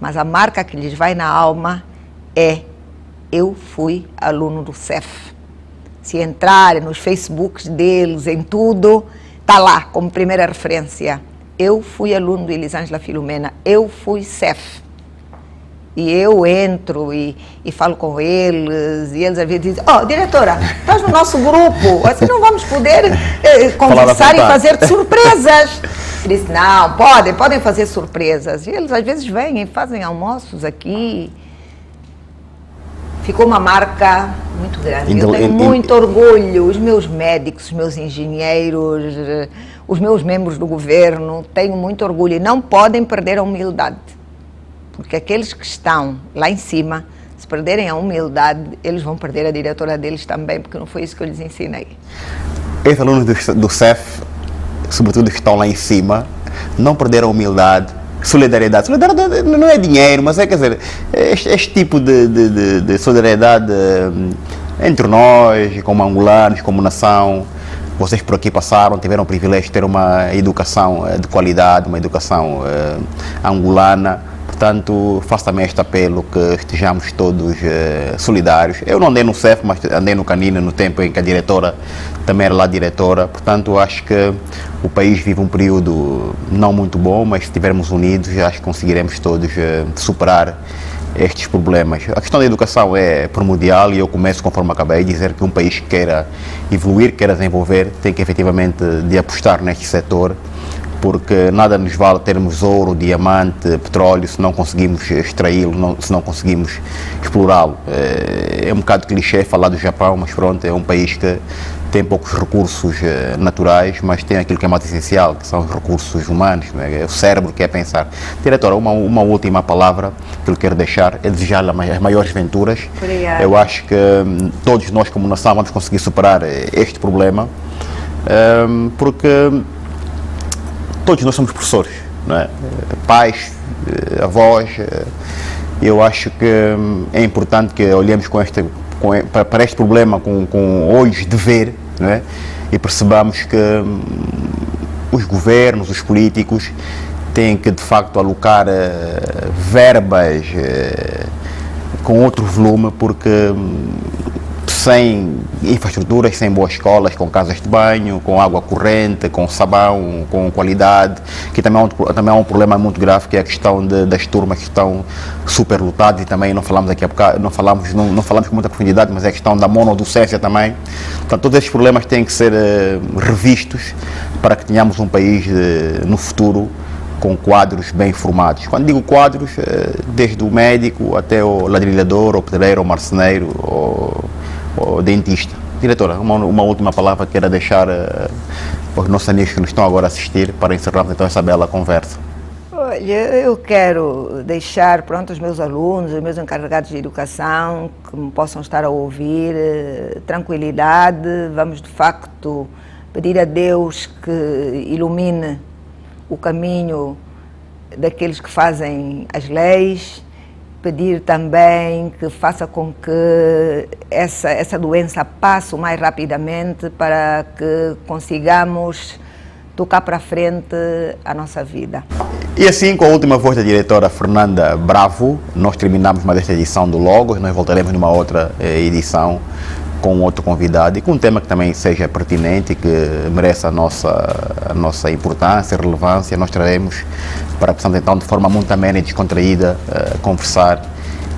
mas a marca que lhes vai na alma é: eu fui aluno do CEF. Se entrarem nos Facebooks deles, em tudo, está lá como primeira referência. Eu fui aluno do Elisângela Filomena, eu fui CEF. E eu entro e falo com eles, e eles às vezes dizem: diretora, estás no nosso grupo, assim não vamos poder conversar e fazer surpresas. Eu disse: não, podem fazer surpresas. E eles às vezes vêm e fazem almoços aqui. Ficou uma marca muito grande. Eu tenho muito orgulho. Os meus médicos, os meus engenheiros, os meus membros do governo, tenho muito orgulho. E não podem perder a humildade. Porque aqueles que estão lá em cima, se perderem a humildade, eles vão perder a diretora deles também, porque não foi isso que eu lhes ensinei. Esses alunos do CEF, sobretudo que estão lá em cima, não perderam a humildade, solidariedade. Solidariedade não é dinheiro, mas é, quer dizer, este tipo de solidariedade entre nós, como angolanos, como nação. Vocês por aqui passaram, tiveram o privilégio de ter uma educação de qualidade, uma educação angolana. Portanto, faço também este apelo que estejamos todos solidários. Eu não andei no CEF, mas andei no Canina no tempo em que a diretora também era lá diretora. Portanto, acho que o país vive um período não muito bom, mas se estivermos unidos, acho que conseguiremos todos superar estes problemas. A questão da educação é primordial e eu começo, conforme acabei de dizer, que um país que queira evoluir, queira desenvolver, tem que efetivamente de apostar neste setor, porque nada nos vale termos ouro, diamante, petróleo, se não conseguimos extraí-lo, se não conseguimos explorá-lo. É um bocado clichê falar do Japão, mas pronto, é um país que tem poucos recursos naturais, mas tem aquilo que é mais essencial, que são os recursos humanos, né? É o cérebro que é pensar. Diretora, uma última palavra que eu quero deixar é desejar-lhe as maiores venturas. Obrigada. Eu acho que todos nós como nação vamos conseguir superar este problema, porque todos nós somos professores, não é? Pais, avós. Eu acho que é importante que olhemos para este problema com olhos de ver, não é? E percebamos que os governos, os políticos têm que de facto alocar verbas com outro volume, porque sem infraestruturas, sem boas escolas, com casas de banho, com água corrente, com sabão, com qualidade, que também é um problema muito grave, que é a questão das turmas que estão superlotadas, e também não falamos aqui não falamos com muita profundidade, mas é a questão da monodocência também. Portanto, todos esses problemas têm que ser revistos para que tenhamos um país no futuro com quadros bem formados. Quando digo quadros, desde o médico até o ladrilhador, o pedreiro, o marceneiro, o dentista. Diretora, uma última palavra que queira deixar aos nossos amigos que nos estão agora a assistir para encerrarmos então essa bela conversa. Olha, eu quero deixar, pronto, os meus alunos, os meus encarregados de educação, que me possam estar a ouvir, tranquilidade. Vamos, de facto, pedir a Deus que ilumine o caminho daqueles que fazem as leis, pedir também que faça com que essa doença passe o mais rapidamente para que consigamos tocar para frente a nossa vida. E assim, com a última voz da diretora Fernanda Bravo, nós terminamos mais esta edição do Logos. Nós voltaremos numa outra edição com outro convidado e com um tema que também seja pertinente e que mereça a nossa importância, relevância. Nós traremos para que possamos então de forma muito amena e descontraída conversar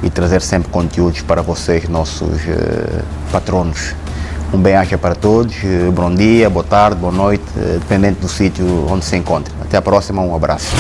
e trazer sempre conteúdos para vocês, nossos patronos. Um bem-aja para todos, bom dia, boa tarde, boa noite, dependente do sítio onde se encontre. Até a próxima, um abraço.